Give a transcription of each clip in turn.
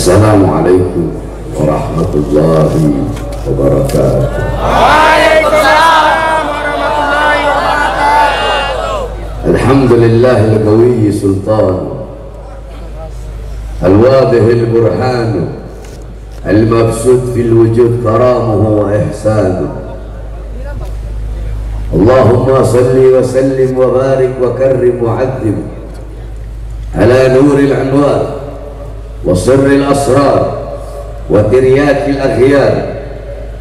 Assalamualaikum warahmatullahi wabarakatuh. Waalaikumsalam warahmatullahi wabarakatuh. Alhamdulillahil qawiyyi sultan, al-wadihil burhan, al-mabsut fil wujud karamuhu wa ihsanuhu. Allahumma salli wa sallim wa barik wa karrim wa azim ala nuril anwar wa sirril asrar wa tiryakil akhyar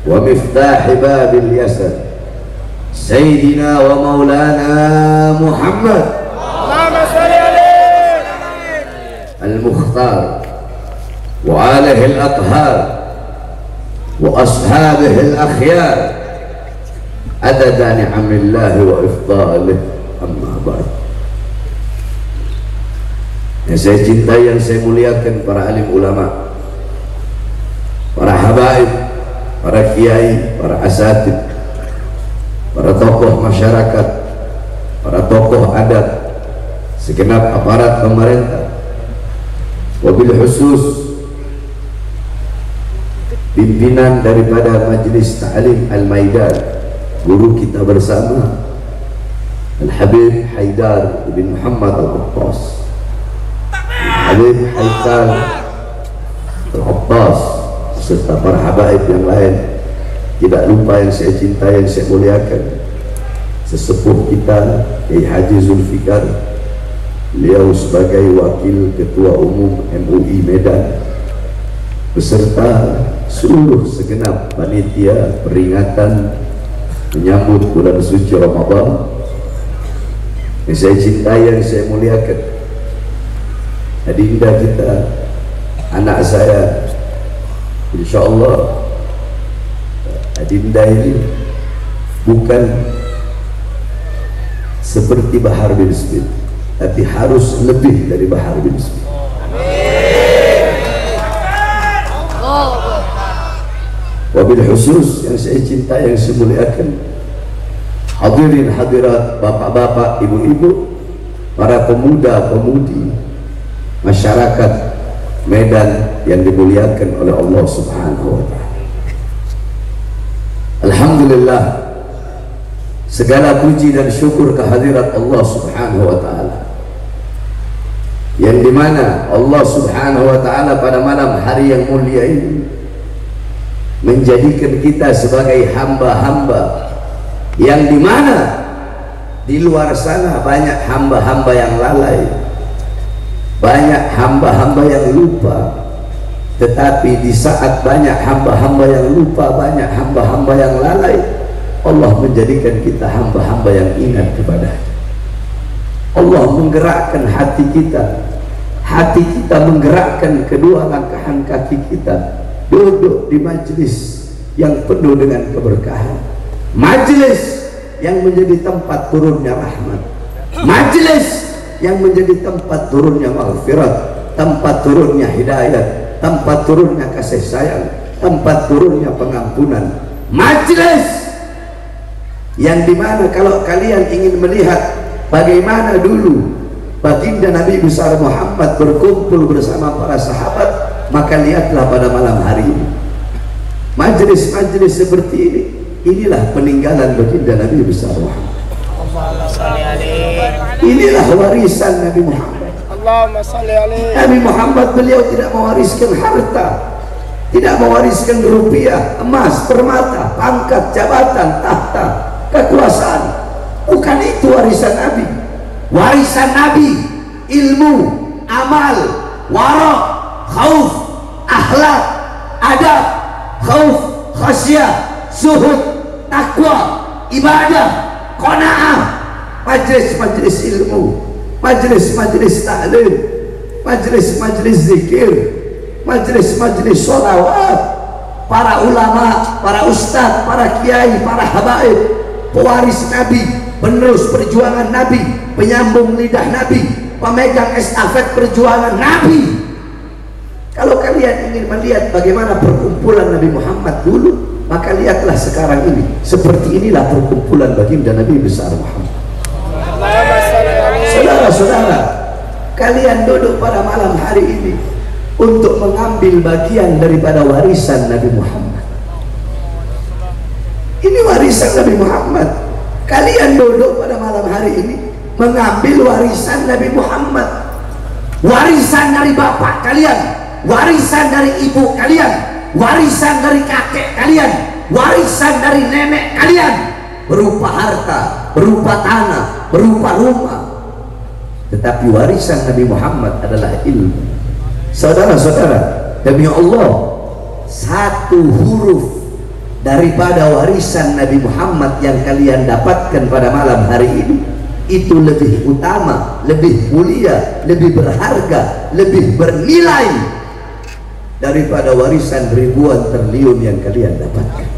wa miftahi babil yasar sayyidina wa maulana Muhammad Allahumma salli alaihi al-mukhtar wa alihi al-athhar wa ashabihi al-akhyar adada ni'amillahi wa ifdalih, amma ba'd. Yang saya cintai, yang saya muliakan, para alim ulama, para habaib, para kiai, para asatid, para tokoh masyarakat, para tokoh adat, segenap aparat pemerintah, wabil khusus pimpinan daripada Majelis Ta'lim Al-Maidan, guru kita bersama Al-Habib Haidar bin Muhammad Al-Abbas, Habib Haidar Al-Abbas, serta para habaib yang lain. Tidak lupa yang saya cintai, yang saya muliakan, sesepuh kita Kiai Haji Zulfikar, beliau sebagai wakil ketua umum MUI Medan beserta seluruh segenap panitia peringatan menyambut bulan suci Ramadan. Yang saya cintai, yang saya muliakan, adinda kita, anak saya, insyaallah adinda ini bukan seperti Bahar bin Smith, tapi harus lebih dari Bahar bin Smith. Wabil khusus yang saya cintai, yang saya muliakan, hadirin hadirat, bapak-bapak, ibu-ibu, para pemuda-pemudi masyarakat Medan yang dimuliakan oleh Allah Subhanahu wa ta'ala. Alhamdulillah, segala puji dan syukur kehadirat Allah Subhanahu wa ta'ala, yang dimana Allah Subhanahu wa ta'ala pada malam hari yang mulia ini menjadikan kita sebagai hamba-hamba yang dimana di luar sana banyak hamba-hamba yang lalai, banyak hamba-hamba yang lupa. Tetapi di saat banyak hamba-hamba yang lupa, banyak hamba-hamba yang lalai, Allah menjadikan kita hamba-hamba yang ingat kepada-Nya. Allah menggerakkan hati kita menggerakkan kedua langkahan kaki kita, duduk di majlis yang penuh dengan keberkahan, majlis yang menjadi tempat turunnya rahmat, majlis yang menjadi tempat turunnya maghfirat, tempat turunnya hidayat, tempat turunnya kasih sayang, tempat turunnya pengampunan, majlis yang dimana kalau kalian ingin melihat bagaimana dulu baginda Nabi besar Muhammad berkumpul bersama para sahabat, maka lihatlah pada malam hari ini majelis-majelis seperti ini. Inilah peninggalan baginda Nabi besar Muhammad. Inilah warisan Nabi Muhammad. Allahumma salli alaihi. Nabi Muhammad, beliau tidak mewariskan harta, tidak mewariskan rupiah, emas, permata, pangkat, jabatan, tahta, kekuasaan. Bukan itu warisan Nabi. Warisan Nabi ilmu, amal, wara', khauf, akhlak, adab, khauf, khasyah, zuhud, takwa, ibadah, qanaah, majlis-majlis ilmu, majlis-majlis ta'lim, majlis-majlis zikir, majlis-majlis sholawat, para ulama, para ustadz, para kiai, para habaib, pewaris Nabi, penerus perjuangan Nabi, penyambung lidah Nabi, pemegang estafet perjuangan Nabi. Kalau kalian ingin melihat bagaimana perkumpulan Nabi Muhammad dulu, maka lihatlah sekarang ini. Seperti inilah perkumpulan baginda Nabi besar Muhammad. Saudara-saudara, kalian duduk pada malam hari ini untuk mengambil bagian daripada warisan Nabi Muhammad. Ini warisan Nabi Muhammad. Kalian duduk pada malam hari ini mengambil warisan Nabi Muhammad, warisan dari bapak kalian, warisan dari ibu kalian, warisan dari kakek kalian, warisan dari nenek kalian, berupa harta, berupa tanah, berupa rumah. Tetapi warisan Nabi Muhammad adalah ilmu. Saudara-saudara, demi Allah, satu huruf daripada warisan Nabi Muhammad yang kalian dapatkan pada malam hari ini itu lebih utama, lebih mulia, lebih berharga, lebih bernilai daripada warisan ribuan triliun yang kalian dapatkan.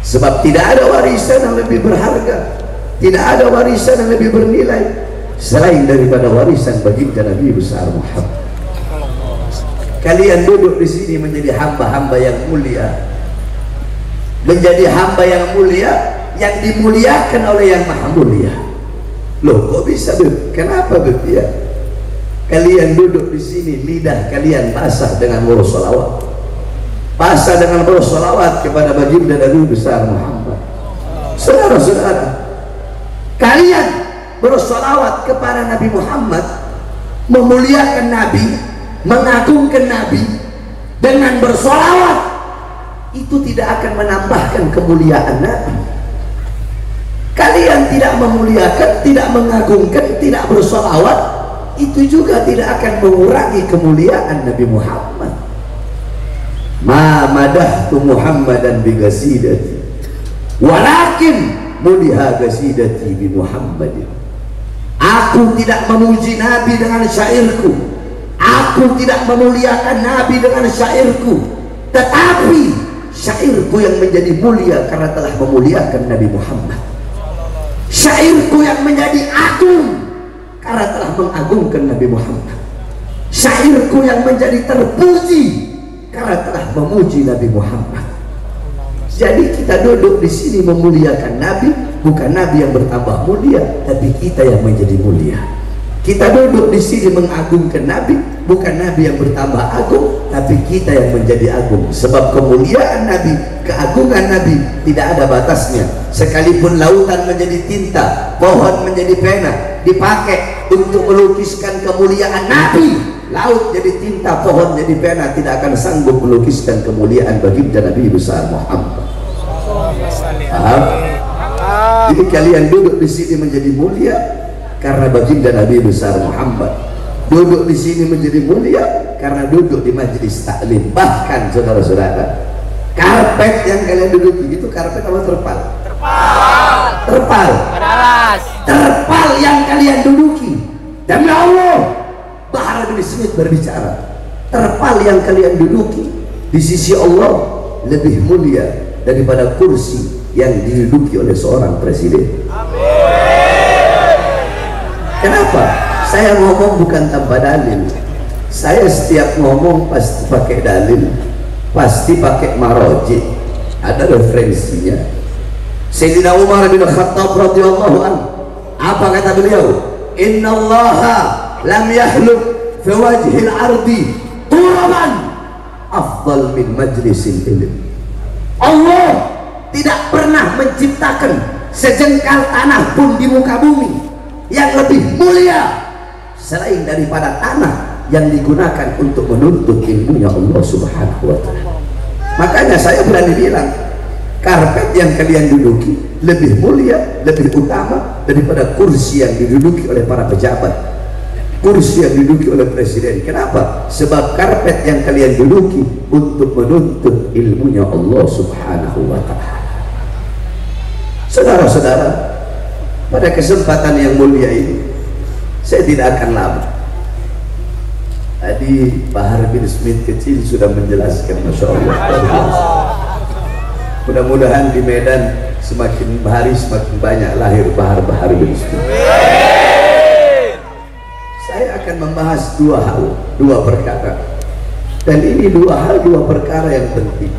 Sebab tidak ada warisan yang lebih berharga, tidak ada warisan yang lebih bernilai selain daripada warisan baginda Nabi besar Muhammad. Kalian duduk di sini menjadi hamba-hamba yang mulia, menjadi hamba yang mulia, yang dimuliakan oleh yang maha mulia. Loh, kok bisa Beb? Kenapa Beb? Ya, kalian duduk di sini, lidah kalian basah dengan bersolawat, basah dengan bersolawat kepada baginda Nabi besar Muhammad. Saudara-saudara, kalian bersolawat kepada Nabi Muhammad, memuliakan Nabi, mengagungkan Nabi dengan bersolawat, itu tidak akan menambahkan kemuliaan Nabi. Kalian tidak memuliakan, tidak mengagungkan, tidak bersolawat, itu juga tidak akan mengurangi kemuliaan Nabi Muhammad. Ma madahtu Muhammadan bi qasidati walakin muliha qasidati bi Muhammadin. Aku tidak memuji Nabi dengan syairku, aku tidak memuliakan Nabi dengan syairku, tetapi syairku yang menjadi mulia karena telah memuliakan Nabi Muhammad. Syairku yang menjadi agung karena telah mengagungkan Nabi Muhammad. Syairku yang menjadi terpuji karena telah memuji Nabi Muhammad. Jadi kita duduk di sini memuliakan Nabi, bukan Nabi yang bertambah mulia, tapi kita yang menjadi mulia. Kita duduk di sini mengagungkan Nabi, bukan Nabi yang bertambah agung, tapi kita yang menjadi agung. Sebab kemuliaan Nabi, keagungan Nabi tidak ada batasnya. Sekalipun lautan menjadi tinta, pohon menjadi pena, dipakai untuk melukiskan kemuliaan Nabi, laut jadi tinta, pohon jadi pena, tidak akan sanggup melukiskan kemuliaan baginda Nabi besar Muhammad. Paham? Jadi kalian duduk di sini menjadi mulia karena baginda Nabi besar Muhammad. Duduk di sini menjadi mulia karena duduk di majelis taklim. Bahkan saudara-saudara, karpet yang kalian duduk itu karpet apa terpal? Terpal. Terpal. Terpal yang kalian duduki. Demi Allah, Bahar bin Smith berbicara, terpal yang kalian duduki di sisi Allah lebih mulia daripada kursi yang diduduki oleh seorang presiden. Kenapa? Saya ngomong bukan tanpa dalil. Saya setiap ngomong pasti pakai dalil, pasti pakai maroji, ada referensinya. Sayyidina Umar bin Khattab radhiyallahu anhu, apa kata beliau? Innallaha lam yahluk fi wajhil ardi turaban afdal min majlisil ilm. Allah tidak pernah menciptakan sejengkal tanah pun di muka bumi yang lebih mulia selain daripada tanah yang digunakan untuk menuntut ilmunya Allah Subhanahu wa ta'ala. Makanya saya berani bilang, karpet yang kalian duduki lebih mulia, lebih utama daripada kursi yang diduduki oleh para pejabat, kursi yang diduduki oleh presiden. Kenapa? Sebab karpet yang kalian duduki untuk menuntut ilmunya Allah Subhanahu wa ta'ala. Saudara-saudara, pada kesempatan yang mulia ini saya tidak akan lama. Tadi Bahar bin Smith kecil sudah menjelaskan, Masya Allah. Mudah-mudahan di Medan semakin hari semakin banyak lahir Bahar bin Smith. Saya akan membahas dua hal, dua perkara, dan ini dua perkara yang penting.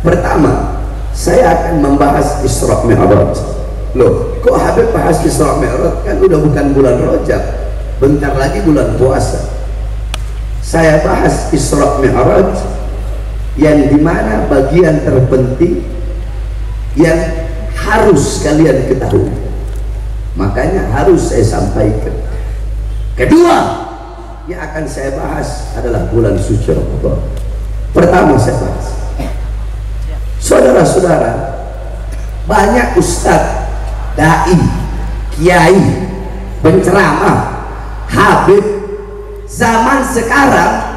Pertama, saya akan membahas Isra Mi'raj. Loh, kok Habib bahas Isra Mi'raj? Kan udah bukan bulan Rajab, bentar lagi bulan puasa. saya bahas Isra Mi'raj, yang dimana bagian terpenting yang harus kalian ketahui, makanya harus saya sampaikan. Kedua yang akan saya bahas adalah bulan suci Ramadan. Pertama saya bahas, saudara-saudara, banyak ustadz, dai, kiai, penceramah, habib zaman sekarang,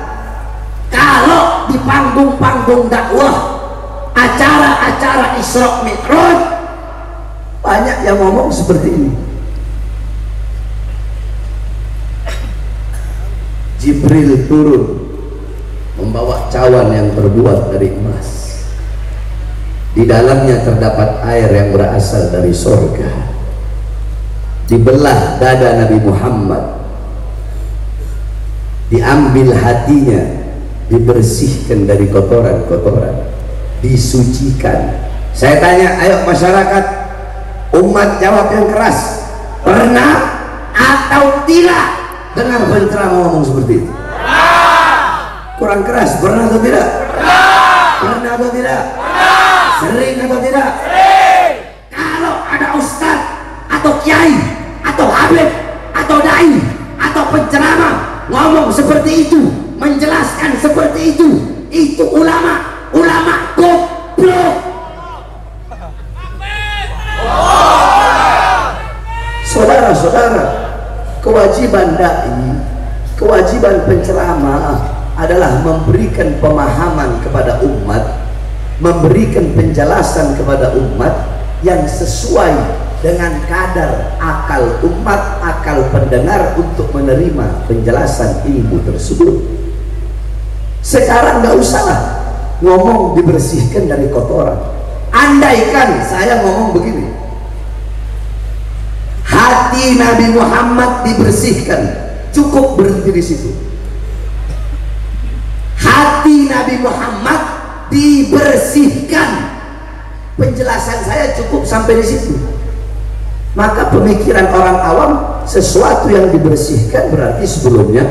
kalau di panggung-panggung dakwah, acara-acara Isra Mi'raj, banyak yang ngomong seperti ini. Jibril turun membawa cawan yang terbuat dari emas, di dalamnya terdapat air yang berasal dari surga. Dibelah dada Nabi Muhammad, diambil hatinya, dibersihkan dari kotoran-kotoran, disucikan. Saya tanya, ayo masyarakat, umat jawab yang keras, pernah atau tidak dengar penceramah ngomong seperti itu? Kurang keras, pernah atau tidak? Pernah atau tidak? Sering atau tidak? Kalau ada ustadz atau kiai atau habib atau dai atau penceramah ngomong seperti itu, menjelaskan seperti itu ulama goblok. Saudara-saudara, kewajiban dai, kewajiban penceramah adalah memberikan pemahaman kepada umat, memberikan penjelasan kepada umat yang sesuai dengan kadar akal umat, akal pendengar untuk menerima penjelasan ilmu tersebut. Sekarang nggak usahlah ngomong dibersihkan dari kotoran. Andaikan saya ngomong begini, hati Nabi Muhammad dibersihkan, cukup berhenti di situ. Hati Nabi Muhammad dibersihkan, penjelasan saya cukup sampai di situ. Maka pemikiran orang awam, sesuatu yang dibersihkan berarti sebelumnya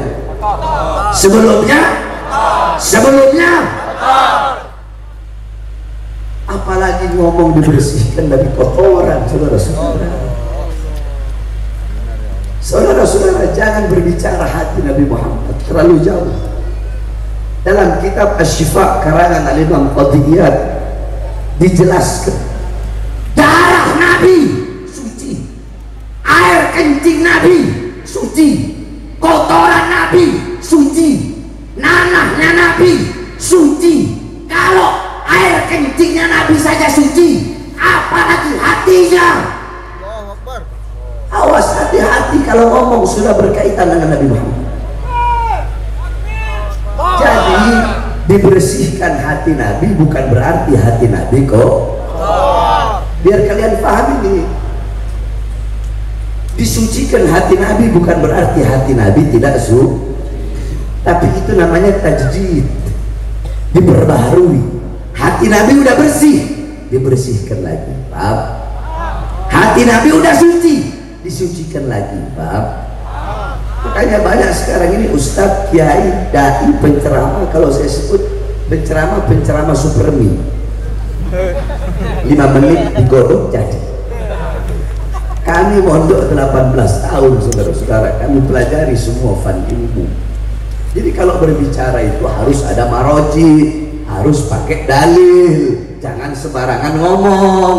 apalagi ngomong dibersihkan dari kotoran. Saudara-saudara, jangan berbicara hati Nabi Muhammad terlalu jauh. Dalam kitab Asy-Syifa karangan Al-Imam Qadiyat dijelaskan, darah Nabi air kencing Nabi suci, kotoran Nabi suci, nanahnya Nabi suci. Kalau air kencingnya Nabi saja suci, apalagi hatinya. Awas, hati-hati kalau ngomong sudah berkaitan dengan Nabi Muhammad. Jadi dibersihkan hati Nabi bukan berarti hati Nabi kok. Biar kalian paham ini, disucikan hati Nabi bukan berarti hati Nabi tidak tapi itu namanya tajdid, diperbaharui. Hati Nabi udah bersih, dibersihkan lagi, paham? Hati Nabi udah suci, disucikan lagi, paham? Makanya banyak sekarang ini ustadz, kiai, dai, penceramah, kalau saya sebut penceramah supermi, 5 menit digodok jadi. Kami mondok 18 tahun, saudara-saudara, kami pelajari semua fan ilmu. Jadi kalau berbicara itu harus ada maroji, harus pakai dalil, jangan sembarangan ngomong.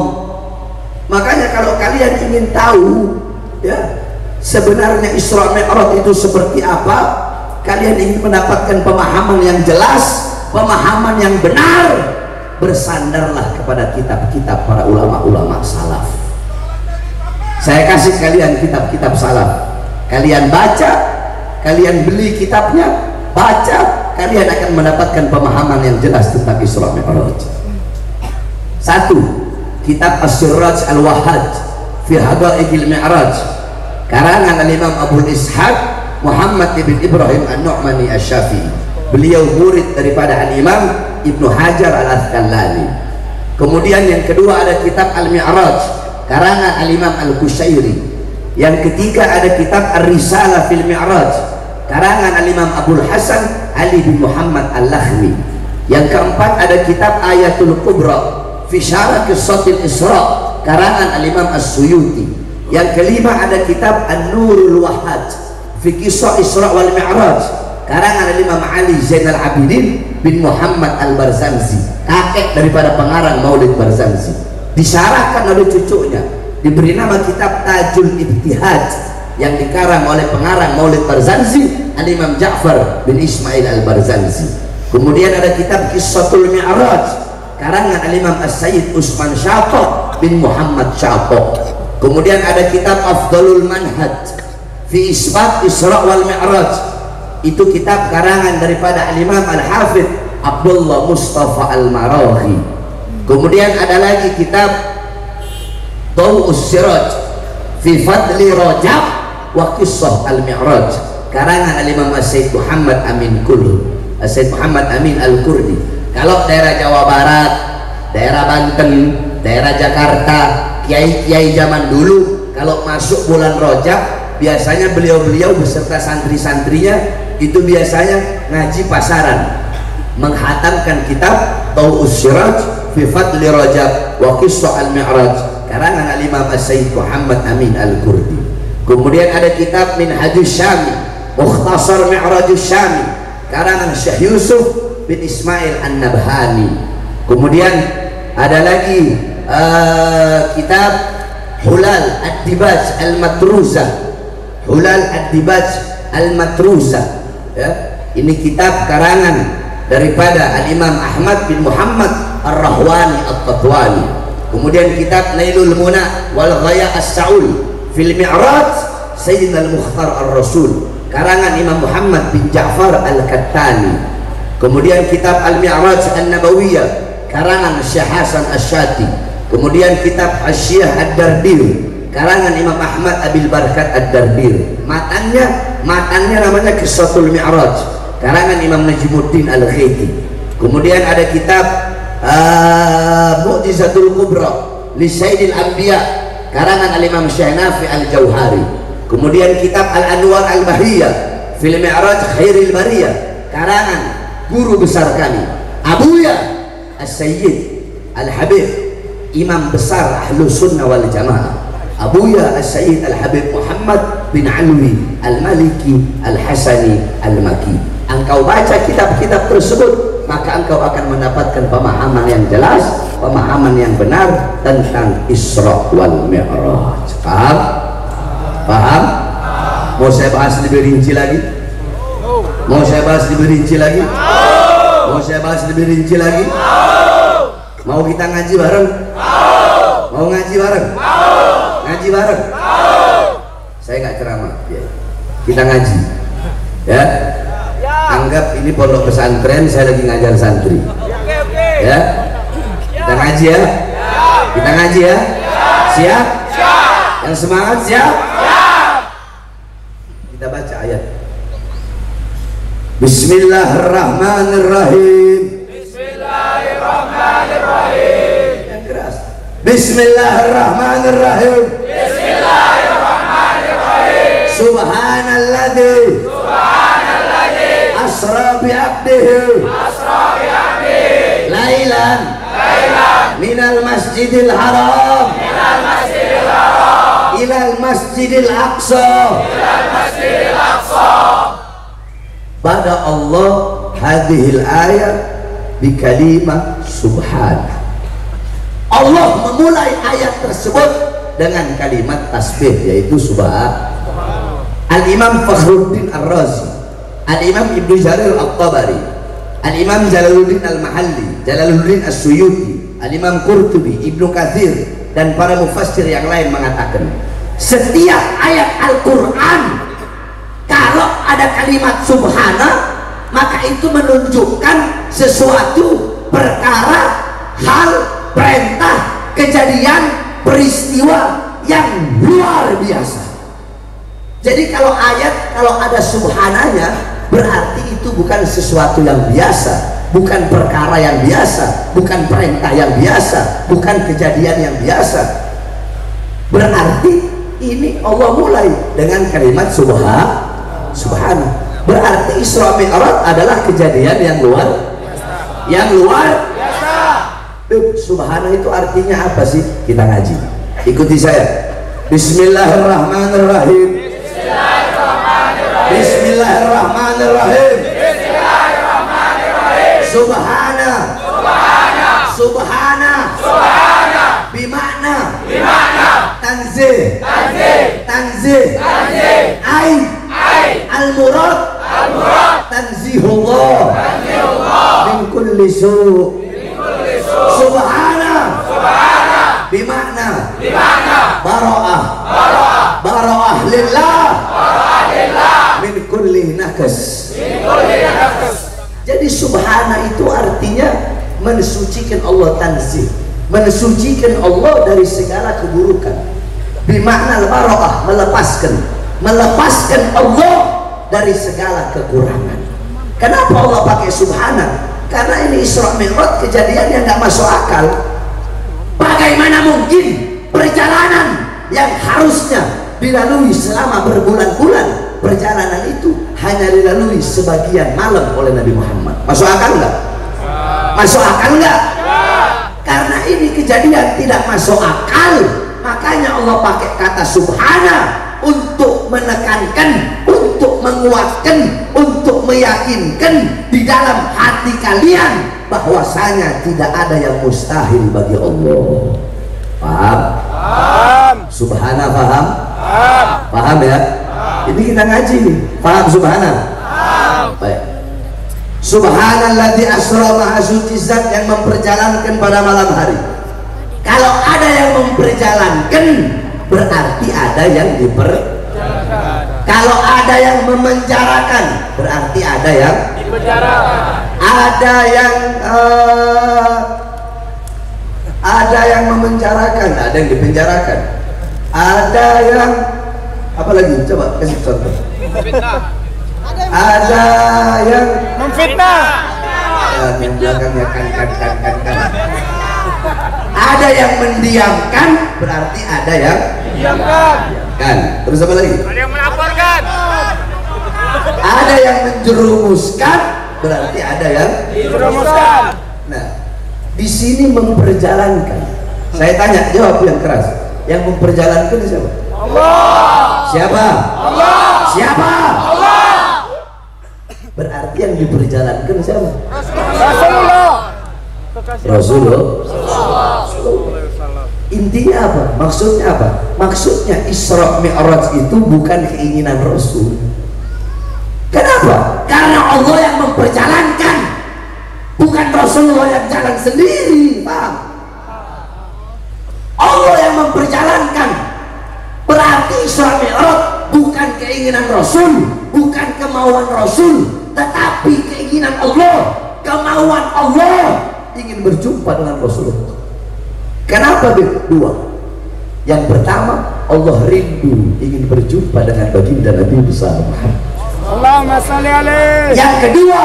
Makanya kalau kalian ingin tahu ya sebenarnya Isra Mi'raj itu seperti apa, kalian ingin mendapatkan pemahaman yang jelas, pemahaman yang benar, bersandarlah kepada kitab-kitab para ulama-ulama salaf. Saya kasih kalian kitab-kitab salaf, kalian baca, kalian beli kitabnya, baca, kalian akan mendapatkan pemahaman yang jelas tentang Isra Mi'raj. 1. Kitab As-Siraj Al-Wahhaj fi Hada'iqil Mi'raj karangan Imam Abu Ishaq Muhammad ibn Ibrahim An-Nu'mani Asy-Syafi'i. Beliau murid daripada Al-Imam Ibnu Hajar Al-Asqalani. Kemudian yang kedua ada kitab Al-Mi'raj karangan Al-Imam Al-Qushairi. Yang ketiga ada kitab Ar-Risalah fil Mi'raj karangan Al-Imam Abul Hasan Ali bin Muhammad Al-Lakhmi. Yang keempat ada kitab Ayatul Kubra fi Syarah Qissatil Isra karangan Al-Imam As-Suyuti. Yang kelima ada kitab An-Nurul Wahhad fi Qissah Isra wal Mi'raj karangan Al-Imam Ali Zainal Abidin bin Muhammad Al-Barzanzi, kakek daripada pengarang Maulid Barzanzi. Disyarahkan oleh cucunya, diberi nama kitab Tajul Ibtihad yang dikarang oleh pengarang Maulid Barzanzi Al-Imam Ja'far bin Ismail Al-Barzanzi. Kemudian ada kitab Qissatul Mi'raj karangan Al-Imam As-Sayyid Usman Syatoh bin Muhammad Syatoh. Kemudian ada kitab Afdalul Manhaj fi Isbat Isra wal Mi'raj, itu kitab karangan daripada Al-Imam Al-Hafidh Abdullah Mustafa Al-Maraghi. Kemudian ada lagi kitab Daw'us Siraj fi Fadli Rajab wa Qissah Al-Mi'raj karangan Al-Imam As-Sayyid Muhammad Amin Kulhu, As-Sayyid Muhammad Amin Al-Kurdi. Kalau daerah Jawa Barat, daerah Banten, daerah Jakarta, kiai-kiai zaman dulu kalau masuk bulan Rajab biasanya beliau-beliau beserta santri-santrinya itu biasanya ngaji pasaran, menghatamkan kitab Daw'us Siraj fi Fadli Rajab wa Qissah Al-Mi'raj karangan Al-Imam As-Sayyid Muhammad Amin Al-Kurdi. Kemudian ada kitab Minhajus Syami Mukhtasar Mi'rajus Syami karangan Syekh Yusuf bin Ismail An-Nabhani. Kemudian ada lagi kitab Hulal Ad-Dibaj Al-Matruzah, Hulal Ad-Dibaj Al-Matruzah ya. Ini kitab karangan daripada Al-Imam Ahmad bin Muhammad Ar-Rahwani At-Tatwani. Kemudian kitab Nailul Muna wal Ghaya As-Sa'ul fil Mi'raj Sayyidina Al-Mukhtar Ar-Rasul karangan Imam Muhammad bin Ja'far Al-Kattani. Kemudian kitab Al-Mi'raj An-Nabawiyah karangan Syekh Hasan Asy-Syati. Kemudian kitab Asy-Syiah Ad-Dardir karangan Imam Ahmad Abil Barakat Ad-Dardir. Matannya namanya Qissatul Mi'raj karangan Imam Najmuddin Al-Khaiti. Kemudian ada kitab Mu'jizatul Kubra li Sayyidil Anbiya karangan Al-Imam Syekh Nafi Al-Jauhari. Kemudian kitab Al-Anwar Al-Bahiyah fil Mi'raj Khairil Bariyah karangan guru besar kami Abuya As-Sayyid Al-Habib, imam besar Ahlus Sunnah wal Jamaah, Abuya As-Sayyid Al-Habib Muhammad bin Alwi Al-Maliki Al-Hasani Al-Maki. Engkau baca kitab-kitab tersebut maka engkau akan mendapatkan pemahaman yang jelas, pemahaman yang benar tentang Isra wal Mi'raj. Paham? Paham? Mau saya bahas lebih rinci lagi? Mau saya bahas lebih rinci lagi? Mau saya bahas lebih rinci lagi? Mau kita ngaji bareng? Mau ngaji bareng? Ngaji bareng? Saya nggak ceramah ya. Kita ngaji ya. Anggap ini pondok pesantren, saya lagi ngajar santri ya. Kita ngaji ya. Kita ngaji ya. Siap? Yang semangat siap? Kita baca ayat. Bismillahirrahmanirrahim. Bismillahirrahmanirrahim. Yang keras. Bismillahirrahmanirrahim. Bismillahirrahmanirrahim. Subhanalladzi asra bi 'abdihi lailan minal masjidil haram ilal masjidil aqsa. Pada Allah hadhil ayat bi kalimah subhanah. Allah memulai ayat tersebut dengan kalimat tasbih yaitu subhanallah. Al-Imam Fakhruddin Ar-Razi, Al-Imam Ibnu Jarir At-Tabari, Al-Imam Jalaluddin Al-Mahalli, Jalaluddin As-Suyuti, Al-Imam Qurtubi, Ibnu Katsir dan para mufassir yang lain mengatakan setiap ayat Al-Quran kalau ada kalimat subhana maka itu menunjukkan sesuatu perkara, hal, perintah, kejadian, peristiwa yang luar biasa. Jadi kalau ayat kalau ada subhananya berarti itu bukan sesuatu yang biasa, bukan perkara yang biasa, bukan perintah yang biasa, bukan kejadian yang biasa. Berarti ini Allah mulai dengan kalimat subhana. Berarti Isra Mi'raj adalah kejadian yang luar biasa. Subhana itu artinya apa sih? Kita ngaji. Ikuti saya. Bismillahirrahmanirrahim. Bismillahirrahmanirrahim. Subhana. Bimakna. Tanzih. Ai. Al-murad. Tanzihullah. Min kulli su'. Subhana. Bimakna. Bara'ah lillah. Min kulli nakas. Jadi subhana itu artinya mensucikan Allah, tanzih, mensucikan Allah dari segala keburukan. Bimakna bara'ah, melepaskan Allah dari segala kekurangan. Kenapa Allah pakai subhana? Karena ini Isra Mi'raj, kejadian yang nggak masuk akal. Bagaimana mungkin perjalanan yang harusnya dilalui selama berbulan-bulan, perjalanan itu hanya dilalui sebagian malam oleh Nabi Muhammad? Masuk akal nggak? Masuk akal nggak? Karena ini kejadian tidak masuk akal, makanya Allah pakai kata subhana untuk menekankan, untuk menguatkan, untuk meyakinkan di dalam hati kalian bahwasanya tidak ada yang mustahil bagi Allah. Paham? Subhana paham? Paham ya? Ini kita ngaji nih. Paham subhana? Baik. Subhanalladzi asra, maha suci zat yang memperjalankan pada malam hari. Kalau ada yang memperjalankan, berarti ada yang diperjalankan. Kalau ada yang memenjarakan, berarti ada yang dipenjarakan. Ada yang memenjarakan, ada yang dipenjarakan. Ada yang apa lagi? Coba kasih contoh. Ada yang memfitnah. Yang belakangnya kan. Ada yang mendiamkan, berarti ada yang diamkan. Terus apa lagi? Ada yang melaporkan. Ada yang menjerumuskan, berarti ada yang Dirumuskan. Nah, di sini memperjalankan. Saya tanya, jawab yang keras. Yang memperjalankan siapa? Allah. Siapa? Allah. Siapa? Allah. Berarti yang diperjalankan siapa? Rasulullah. Rasulullah. Intinya apa? Maksudnya apa? Maksudnya Isra Mi'raj itu bukan keinginan Rasul. Kenapa? Karena Allah yang memperjalankan, bukan Rasulullah yang jalan sendiri. Paham? Allah yang memperjalankan. Berarti Isra Mi'raj bukan keinginan Rasul, bukan kemauan Rasul, tetapi keinginan Allah, kemauan Allah ingin berjumpa dengan Rasulullah. Kenapa dua? Yang pertama, Allah rindu ingin berjumpa dengan baginda Nabi besar Muhammad. Allahumma salli alaihi. Yang kedua,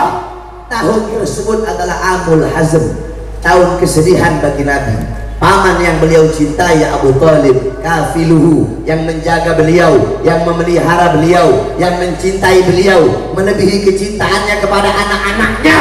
tahun tersebut adalah Amul Hazm, tahun kesedihan bagi Nabi. Paman yang beliau cintai, Abu Talib, kafiluhu, yang menjaga beliau, yang memelihara beliau, yang mencintai beliau melebihi kecintaannya kepada anak-anaknya,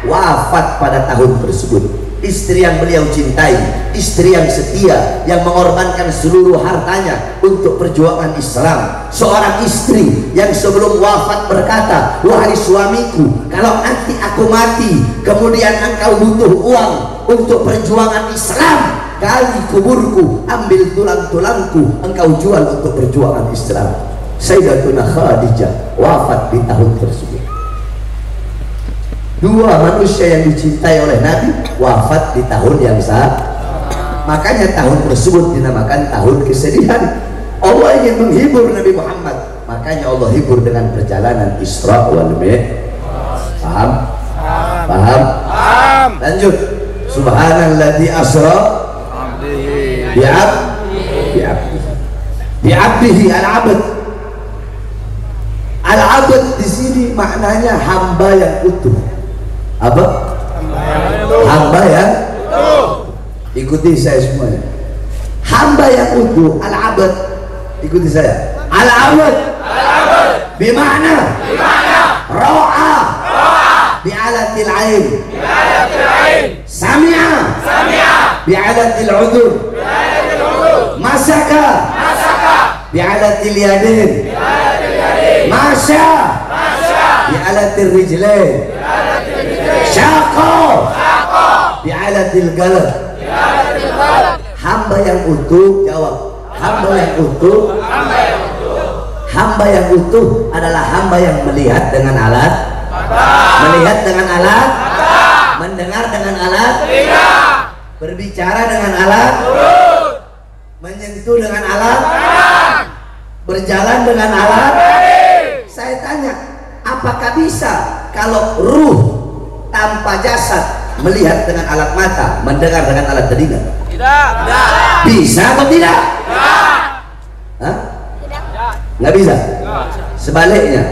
wafat pada tahun tersebut. Istri yang beliau cintai, istri yang setia, yang mengorbankan seluruh hartanya untuk perjuangan Islam. Seorang istri yang sebelum wafat berkata, wahai suamiku, kalau nanti aku mati, kemudian engkau butuh uang untuk perjuangan Islam, gali kuburku, ambil tulang-tulangku, engkau jual untuk perjuangan Islam. Sayyidatuna Khadijah wafat di tahun tersebut. Dua manusia yang dicintai oleh Nabi wafat di tahun yang sama. Makanya tahun tersebut dinamakan tahun kesedihan. Allah ingin menghibur Nabi Muhammad, makanya Allah hibur dengan perjalanan Isra wal Mi'raj. Paham? Paham? Paham. Lanjut. Subhanalladzi asra bi'abdihi al-'abd. Al-'abd di sini maknanya hamba yang utuh. Apa? Hamba yang utuh. Ikuti saya semuanya. Hamba yang utuh, al-'abd. Ikuti saya. Al-'abd. Bimana? Ro'a bi'alatil ain, Sami'a bi'alatil udhur, Masaka bi'alatil yadin, Masya bi'alatil rijlain, Syaqa bi'alatil qalb. Hamba yang utuh, jawab, hamba yang utuh, hamba yang utuh adalah hamba yang melihat dengan alat, melihat dengan alat, mendengar dengan alat, berbicara dengan alat, menyentuh dengan alat, berjalan dengan alat. Saya tanya, apakah bisa kalau ruh tanpa jasad melihat dengan alat mata, mendengar dengan alat telinga? Tidak. Bisa atau tidak? Tidak. Hah? Nggak bisa. Sebaliknya,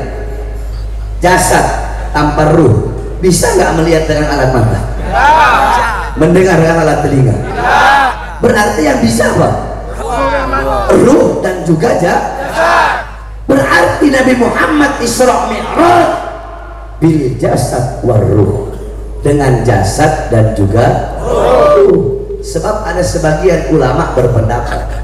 jasad tanpa ruh bisa nggak melihat dengan alat mata? Mendengar dengan alat telinga? Berarti yang bisa apa? Ruh dan juga jasad. Berarti Nabi Muhammad Isra Mi'raj bil jasad war ruh, dengan jasad dan juga ruh. Sebab ada sebagian ulama berpendapat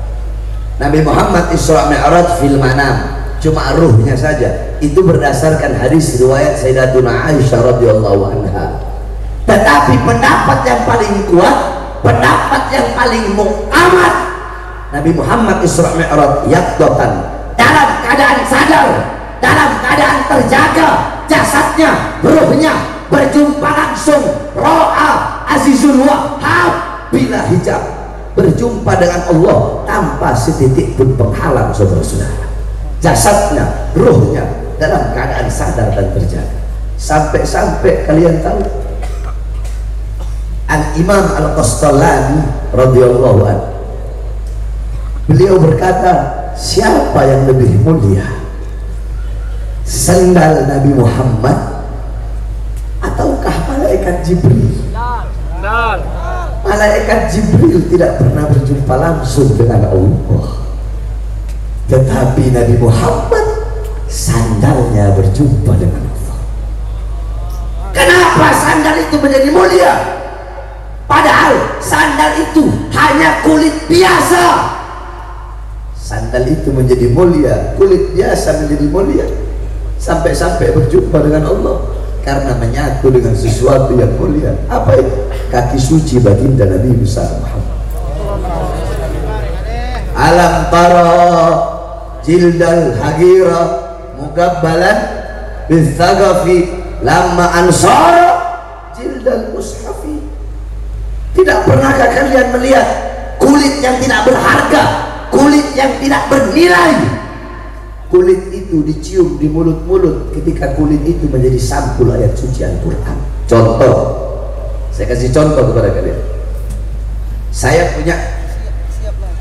Nabi Muhammad Isra Mi'raj fil manam, cuma ruhnya saja. Itu berdasarkan hadis riwayat Sayyidatuna Aisyah radhiyallahu anha. Tetapi pendapat yang paling kuat, pendapat yang paling mu'tamad, Nabi Muhammad Isra Mi'raj yaqdatan, dalam keadaan sadar, dalam keadaan terjaga, jasadnya, ruhnya berjumpa langsung. Ro'a azizul wahhab bila hijab, berjumpa dengan Allah tanpa setitik pun penghalang, saudara-saudara. Jasadnya, ruhnya dalam keadaan sadar dan terjaga. Sampai-sampai kalian tahu Al-Imam Al-Qastallani radhiyallahu anhu, beliau berkata, siapa yang lebih mulia, sendal Nabi Muhammad ataukah malaikat Jibril? Malaikat Jibril tidak pernah berjumpa langsung dengan Allah, tetapi Nabi Muhammad sandalnya berjumpa dengan Allah. Kenapa sandal itu menjadi mulia? Padahal sandal itu hanya kulit biasa. Sandal itu menjadi mulia, kulit biasa menjadi mulia. Sampai-sampai berjumpa dengan Allah karena menyatu dengan sesuatu yang mulia. Apa itu? Kaki suci baginda Nabi besar Muhammad. Alam tara jildal hagira mukabbalan bisagafi lamma ansara jildal mushafi. Tidak pernahkah kalian melihat kulit yang tidak berharga, kulit yang tidak bernilai, kulit itu dicium di mulut-mulut ketika kulit itu menjadi sampul ayat suci Al-Quran? Contoh, saya kasih contoh kepada kalian. Saya punya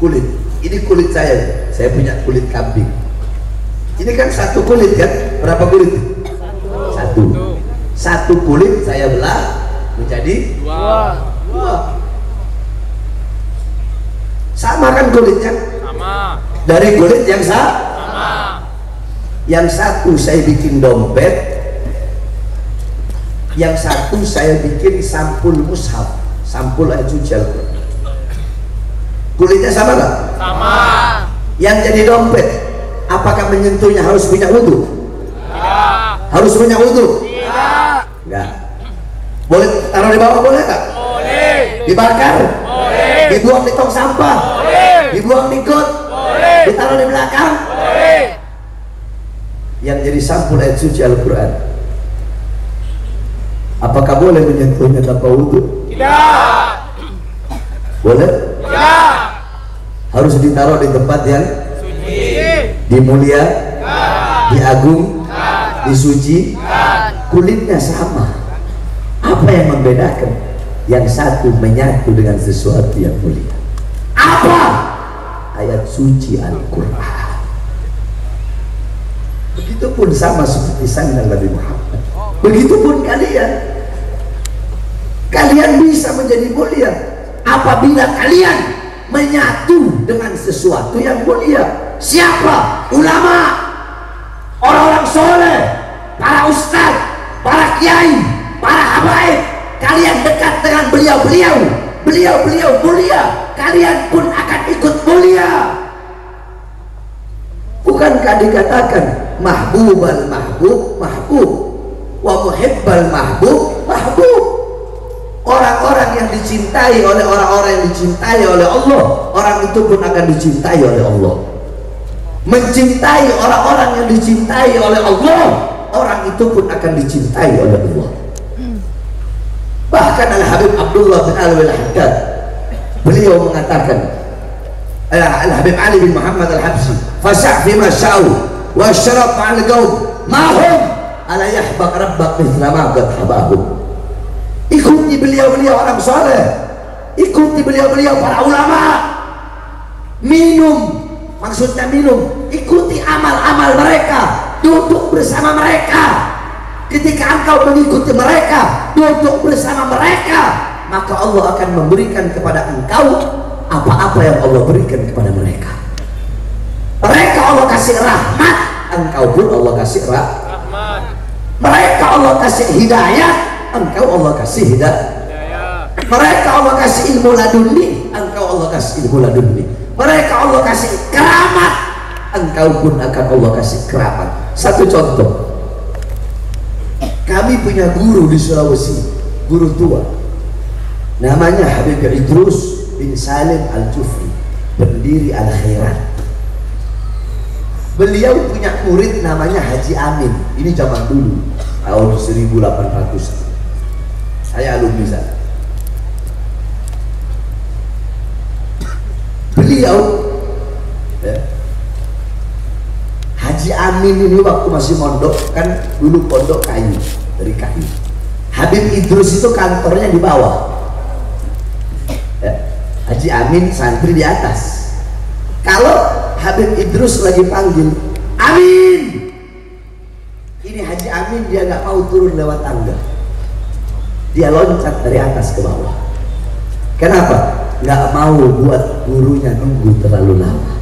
kulit, ini kulit saya punya kulit kambing. Ini kan satu kulit kan? Berapa kulit? Satu kulit saya belah menjadi dua. Sama kan kulitnya? Sama. Dari kulit yang sama. Yang satu saya bikin dompet, yang satu saya bikin sampul mushaf, sampul ayat suci Al-Quran. Kulitnya sama nggak? Sama. Yang jadi dompet, apakah menyentuhnya harus punya wudhu? Tidak. Harus punya wudhu? Tidak. Enggak. Boleh taruh di bawah, boleh nggak? Boleh. Dibakar? Boleh. Dibuang di tong sampah? Boleh. Dibuang di got? Boleh. Ditaruh di belakang? Boleh. Yang jadi sampul ayat suci Al-Quran, apakah boleh menyentuhnya tanpa wudhu? Tidak. Boleh? Tidak. Harus ditaruh di tempat yang suci, dimulia, diagung, disuci. Kulitnya sama. Apa yang membedakan? Yang satu menyatu dengan sesuatu yang mulia. Apa? Ayat suci Al-Quran. Begitupun sama seperti sandal Nabi Muhammad. Begitupun kalian. Kalian bisa menjadi mulia apabila kalian menyatu dengan sesuatu yang mulia. Siapa? Ulama, orang-orang soleh, para ustaz, para kiai, para habaib, kalian dekat dengan beliau-beliau, beliau-beliau mulia, kalian pun akan ikut mulia. Bukankah dikatakan mahbubal mahbub mahbub wa muhibbal mahbub mahbub? Orang-orang yang dicintai oleh orang-orang yang dicintai oleh Allah, orang itu pun akan dicintai oleh Allah. Mencintai orang-orang yang dicintai oleh Allah, orang itu pun akan dicintai oleh Allah. Bahkan Al-Habib Abdullah bin Alwi Al-Haddad, beliau mengatakan, Al-Habib Ali bin Muhammad Al-Habsyi, fasa' fima sya'u wa syarab ma'al gaud ma'hum ala yahbaq rabbak mithla ma'gad habahum. Ikuti beliau-beliau orang soleh, ikuti beliau-beliau para ulama, minum, maksudnya minum, ikuti amal-amal mereka, duduk bersama mereka. Ketika engkau mengikuti mereka, duduk bersama mereka, maka Allah akan memberikan kepada engkau apa-apa yang Allah berikan kepada mereka. Mereka Allah kasih rahmat, engkau pun Allah kasih rahmat. Mereka Allah kasih hidayah, engkau Allah kasih hidayah. Mereka Allah kasih ilmu laduni, engkau Allah kasih ilmu laduni. Mereka Allah kasih keramat, engkau pun akan Allah kasih keramat. Satu contoh, kami punya guru di Sulawesi, guru tua, namanya Habib Idrus bin Salim Al-Jufri, pendiri Al-Khairat. Beliau punya murid namanya Haji Amin. Ini zaman dulu, tahun 1800. Saya alumni sana. Beliau ya, Haji Amin ini waktu masih mondok, kan dulu pondok kayu, dari kayu. Habib Idrus itu kantornya di bawah ya. Haji Amin santri di atas. Kalau Habib Idrus lagi panggil Amin, ini Haji Amin dia nggak mau turun lewat tangga, dia loncat dari atas ke bawah. Kenapa? Nggak mau buat gurunya nunggu terlalu lama.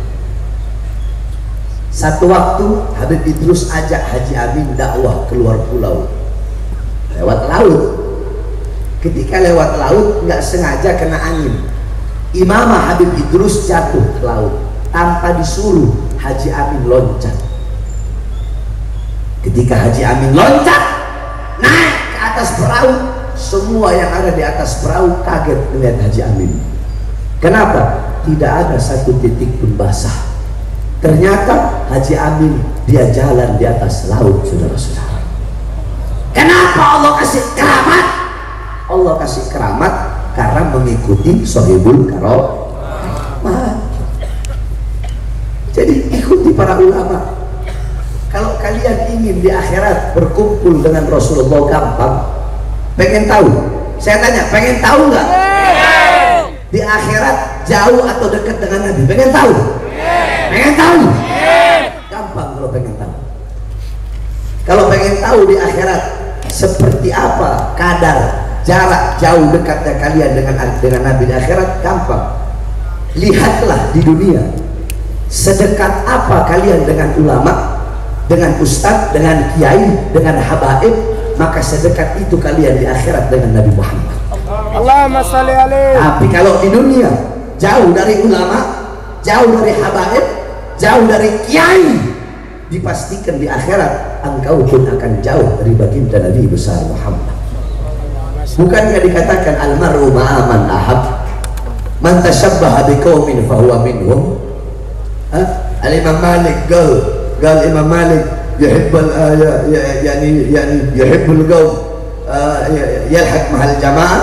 Satu waktu Habib Idrus ajak Haji Amin dakwah keluar pulau lewat laut. Ketika lewat laut nggak sengaja kena angin, Imamah Habib Idrus jatuh ke laut tanpa disuruh. Haji Amin loncat. Ketika Haji Amin loncat naik ke atas perahu, semua yang ada di atas perahu kaget melihat Haji Amin. Kenapa? Tidak ada satu titik pun basah. Ternyata Haji Amin dia jalan di atas laut, saudara-saudara. Kenapa Allah kasih keramat? Allah kasih keramat karena mengikuti Sohibul Karamah. Jadi ikuti para ulama. Kalau kalian ingin di akhirat berkumpul dengan Rasulullah gampang. Pengen tahu? Saya tanya, pengen tahu nggak? Di akhirat jauh atau dekat dengan Nabi? Pengen tahu? Pengen tahu? Gampang kalau pengen tahu. Kalau pengen tahu di akhirat seperti apa kadar jarak jauh dekatnya kalian dengan Nabi di akhirat, gampang. Lihatlah di dunia sedekat apa kalian dengan ulama, dengan ustadz, dengan kiai, dengan habaib, maka sedekat itu kalian di akhirat dengan Nabi Muhammad. Allahumma salli alaihi. Tapi kalau di dunia jauh dari ulama, jauh dari habaib, jauh dari kiai, dipastikan di akhirat engkau pun akan jauh dari baginda Nabi besar Muhammad. Bukankah dikatakan almaru ma'aman ahab, man tashabbaha biqaumin fahuwa minhum? Al-Imam Malik قال Imam Malik yuhibbul yani yuhibbul qaum yalhaq mahal jamaah,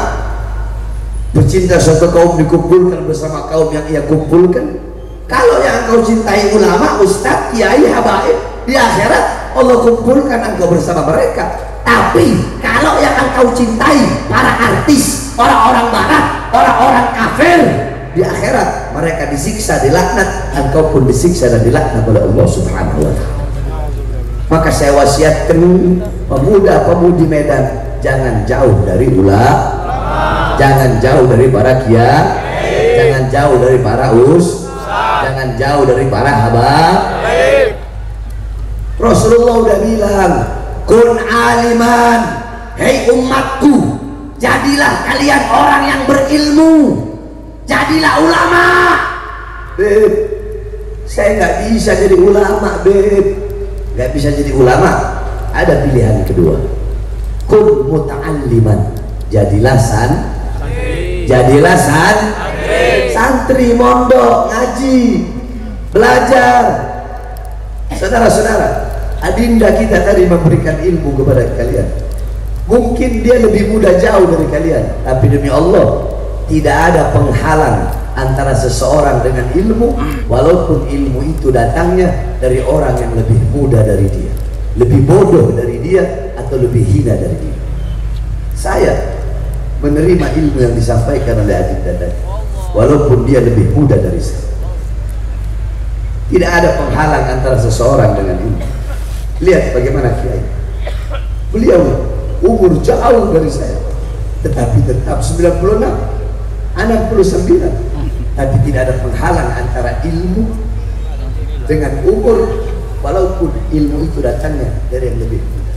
bercinta suatu kaum dikumpulkan bersama kaum yang ia kumpulkan. Kalau yang engkau cintai ulama, ustaz, kiai, habaib, di akhirat Allah kumpulkan engkau bersama mereka. Tapi kalau yang engkau cintai para artis, orang-orang barat, orang-orang kafir, di akhirat mereka disiksa, dilaknat, engkau pun disiksa dan dilaknat oleh Allah Subhanahu wa ta'ala. Maka saya wasiatkan pemuda-pemudi Medan, jangan jauh dari ulama, jangan jauh dari para kiai, jangan jauh dari para jangan jauh dari para habaib. Rasulullah udah bilang, kun aliman, hei umatku, jadilah kalian orang yang berilmu, jadilah ulama. Beb, saya nggak bisa jadi ulama, Beb, nggak bisa jadi ulama. Ada pilihan kedua, kun muta'alliman, jadilah santri mondok, ngaji, belajar. Saudara-saudara, adinda kita tadi memberikan ilmu kepada kalian. Mungkin dia lebih muda jauh dari kalian, tapi demi Allah tidak ada penghalang antara seseorang dengan ilmu, walaupun ilmu itu datangnya dari orang yang lebih muda dari dia, lebih bodoh dari dia, atau lebih hina dari dia. Saya menerima ilmu yang disampaikan oleh adinda tadi, walaupun dia lebih muda dari saya. Tidak ada penghalang antara seseorang dengan ilmu. Lihat bagaimana kiai, beliau umur jauh dari saya, tetapi tetap 96, 69, tapi tidak ada penghalang antara ilmu dengan umur, walaupun ilmu itu datangnya dari yang lebih muda.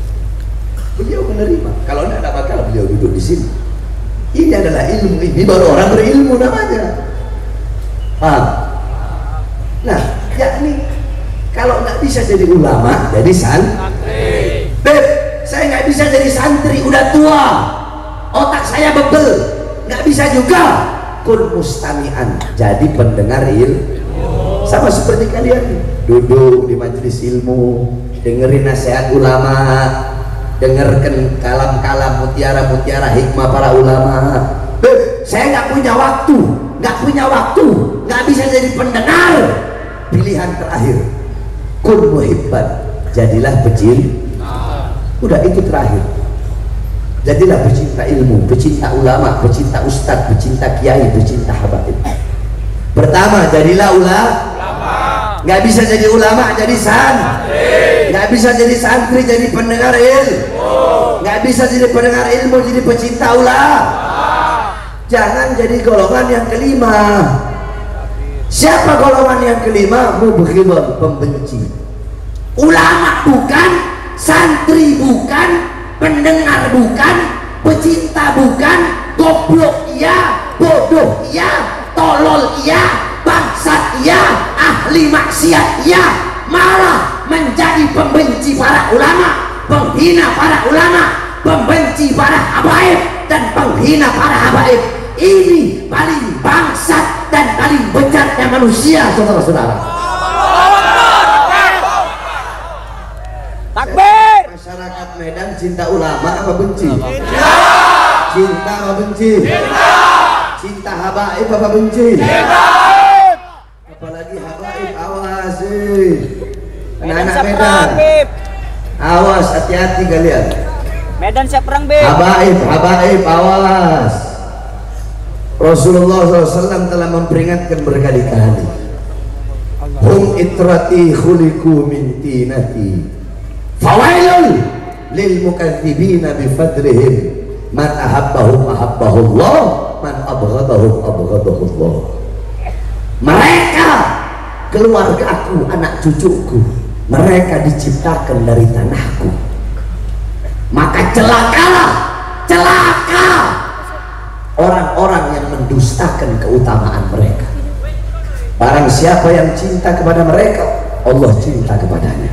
Beliau menerima. Kalau tidak bakal beliau duduk di sini. Ini adalah ilmu, ini baru orang berilmu namanya. Paham? Nah, yakni kalau nggak bisa jadi ulama, jadi santri. Beb, saya nggak bisa jadi santri, udah tua, otak saya bebel, nggak bisa juga. Kun mustami'an, jadi pendengar ilmu. Sama seperti kalian, duduk di majelis ilmu, dengerin nasihat ulama, dengarkan kalam-kalam mutiara-mutiara hikmah para ulama. Beb, saya nggak punya waktu, nggak bisa jadi pendengar. Pilihan terakhir, kun muhibban, jadilah pecinta. Udah, itu terakhir. Jadilah pecinta ilmu, pecinta ulama, pecinta ustadz, pecinta kiai, pecinta habaib. Pertama, jadilah ulama. Nggak bisa jadi ulama, jadi santri. Nggak bisa jadi santri, jadi pendengar ilmu. Nggak bisa jadi pendengar ilmu, jadi pecinta ulama. Jangan jadi golongan yang kelima. Siapa golongan yang kelima? Mubghidun, pembenci. Ulama bukan, santri bukan, pendengar bukan, pecinta bukan, goblok iya, bodoh iya, tolol iya, bangsat iya, ahli maksiat iya, malah menjadi pembenci para ulama, penghina para ulama, pembenci para habaib, dan penghina para habaib. Ini paling bangsat dan paling bejatnya manusia, saudara-saudara. Takbir. Masyarakat Medan cinta ulama apa benci? Cinta apa benci? Cinta habaib apa benci? Apalagi habaib, awas anak-anak Medan, awas, hati-hati kalian. Medan siap perang, Beb. Habaib, awas. Rasulullah SAW telah memperingatkan berkali-kali, hum itrati khuliku min tinati fawailun lil mukadzibina bifadrihim, man ahabbahum ahabbahullah, man abghadahum abghadahullah. Mereka keluargaku, anak cucuku, mereka diciptakan dari tanahku, maka celakalah, celaka orang-orang yang mendustakan keutamaan mereka. Barang siapa yang cinta kepada mereka, Allah cinta kepadanya.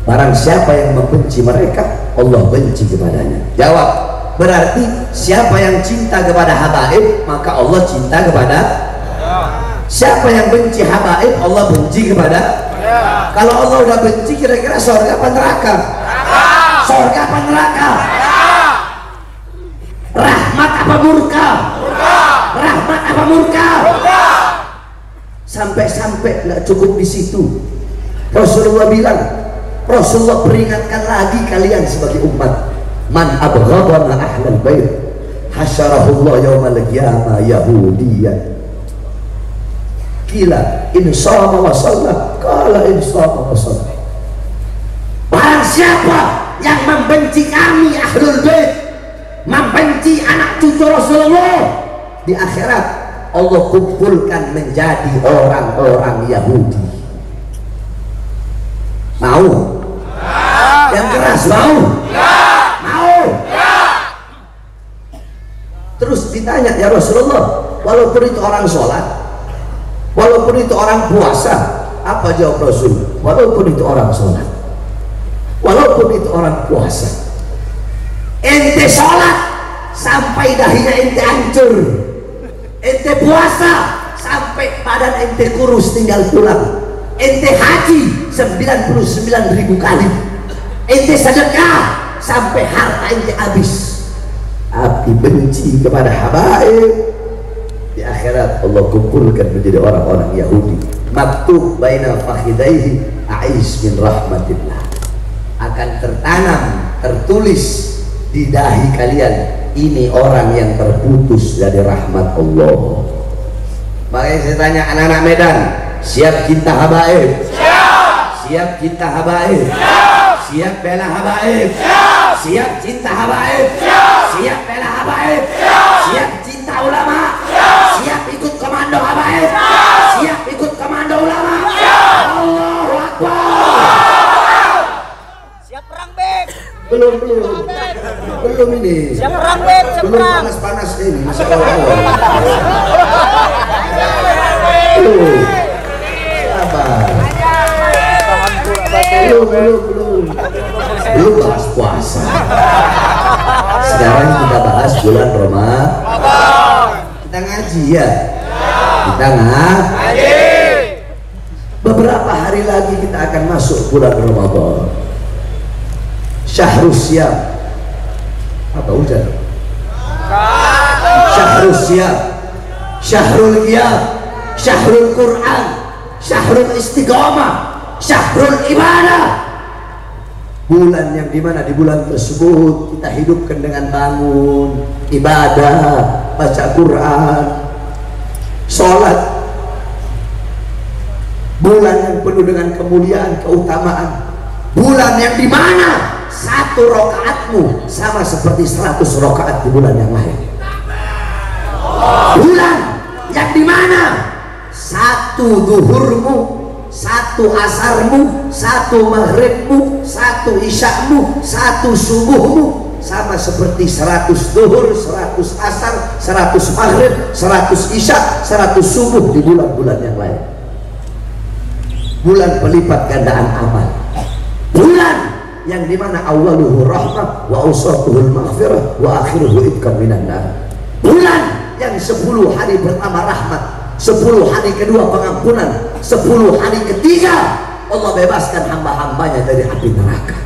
Barang siapa yang membenci mereka, Allah benci kepadanya. Jawab, berarti siapa yang cinta kepada habaib, maka Allah cinta kepada. Siapa yang benci habaib, Allah benci kepada. Kalau Allah udah benci, kira-kira surga apa neraka? Surga apa neraka? Rahmat apa murka? Rahmat apa murka? Sampai-sampai nggak cukup di situ. Rasulullah bilang, Rasulullah peringatkan lagi kalian sebagai umat, man abghadana ahlal bait hasyarahullah yaumal qiyamah yahudiyan. Kila in shama wa shalla, qala in shama wa shalla. Barang siapa yang membenci kami ahlul bait, membenci anak cucu Rasulullah, di akhirat Allah kumpulkan menjadi orang-orang Yahudi. Mau? Yang keras mau? ditanya, ya Rasulullah, walaupun itu orang sholat, walaupun itu orang puasa, apa jawab Rasul? Walaupun itu orang sholat, walaupun itu orang puasa, ente sholat sampai dahinya ente hancur, ente puasa sampai badan ente kurus tinggal tulang, ente haji 99.000 kali, ente sedekah sampai harta ente habis, tapi benci kepada habaib, di akhirat Allah kumpulkan menjadi orang-orang Yahudi, maktub baina fakhidaihi a'is min rahmatillah, akan tertanam, tertulis di dahi kalian, ini orang yang terputus dari rahmat Allah. Makanya saya tanya anak-anak Medan, siap cinta habaib? Siap. Siap cinta habaib? Siap. Siap bela habaib? Siap. Siap cinta habaib? Siap. Siap bela habaib? Siap. Siap cinta ulama? Siap. Siap ikut komando habaib? Siap. Siap ikut komando ulama? Siap. Allahu Akbar. Siap perang, Beb. Belum ini. Siap perang, Beb. Siap Belum perang. panas ini, masya Allah. Sabar. Belum bahas puasa. Sekarang kita bahas bulan Ramadan. Kita ngaji ya. Kita ngaji. Beberapa hari lagi kita akan masuk bulan Ramadan. Syahrul Syam. Apa hujan? Syahrul Syam, Syahrul Qiyam, Syahrul Quran, Syahrul Istiqamah, Syahrul Ibadah. Bulan yang dimana di bulan tersebut kita hidupkan dengan bangun, ibadah, baca Quran, sholat. Bulan yang penuh dengan kemuliaan, keutamaan. Bulan yang dimana satu rakaatmu sama seperti 100 rakaat di bulan yang lain. Bulan yang dimana satu zuhurmu, satu asarmu, satu maghribmu, satu isyakmu, satu subuhmu sama seperti 100 zuhur, 100 asar, 100 maghrib, 100 isyak, 100 subuh di bulan-bulan yang lain. Bulan pelipat gandaan amal. Bulan yang dimana awaluhu rahmah wa awsatuhul maghfirah wa akhiruhu itqan minan nar. Bulan yang 10 hari pertama rahmat, 10 hari kedua pengampunan, 10 hari ketiga Allah bebaskan hamba-hambanya dari api neraka.